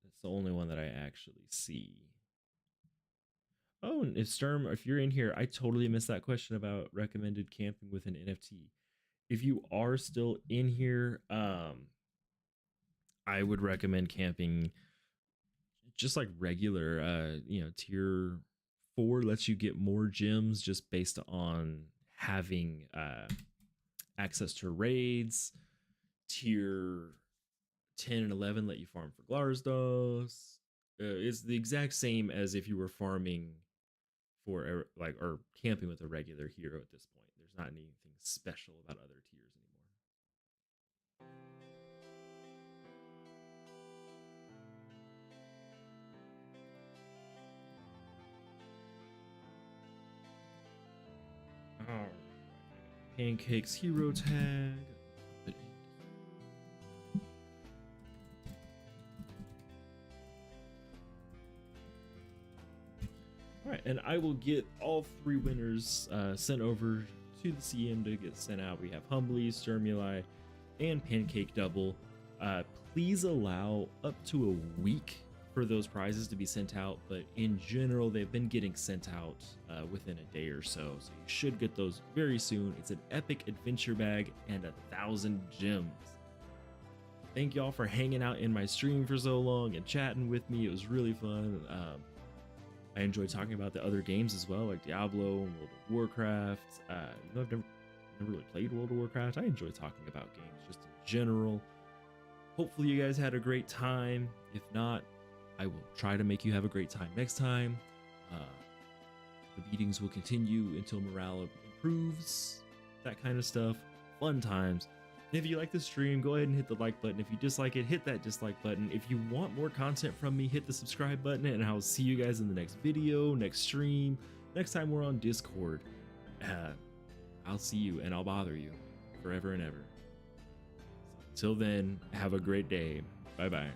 That's the only one that I actually see. Oh, and if you're in here, I totally missed that question about recommended camping with an NFT. If you are still in here, I would recommend camping just like regular. Tier 4 lets you get more gems just based on having access to raids. Tier 10 and 11 let you farm for Glarsdos. It's the exact same as if you were farming for or camping with a regular hero at this point. There's not anything special about other tiers anymore. All right. Pancake's hero tag. All right, and I will get all 3 winners sent over to the CM to get sent out. We have Humbly, Sturmuli, and Pancake Double. Please allow up to a week for those prizes to be sent out, but in general, they've been getting sent out within a day or so. So you should get those very soon. It's an epic adventure bag and 1,000 gems. Thank y'all for hanging out in my stream for so long and chatting with me. It was really fun. I enjoy talking about the other games as well, like Diablo and World of Warcraft. I've never really played World of Warcraft. I enjoy talking about games just in general. Hopefully you guys had a great time. If not, I will try to make you have a great time next time. The beatings will continue until morale improves, that kind of stuff. Fun times. If you like the stream, go ahead and hit the like button. If you dislike it, hit that dislike button. If you want more content from me, hit the subscribe button, and I'll see you guys in the next video, next stream, next time we're on Discord. I'll see you, and I'll bother you forever and ever. So, till then, have a great day. Bye-bye.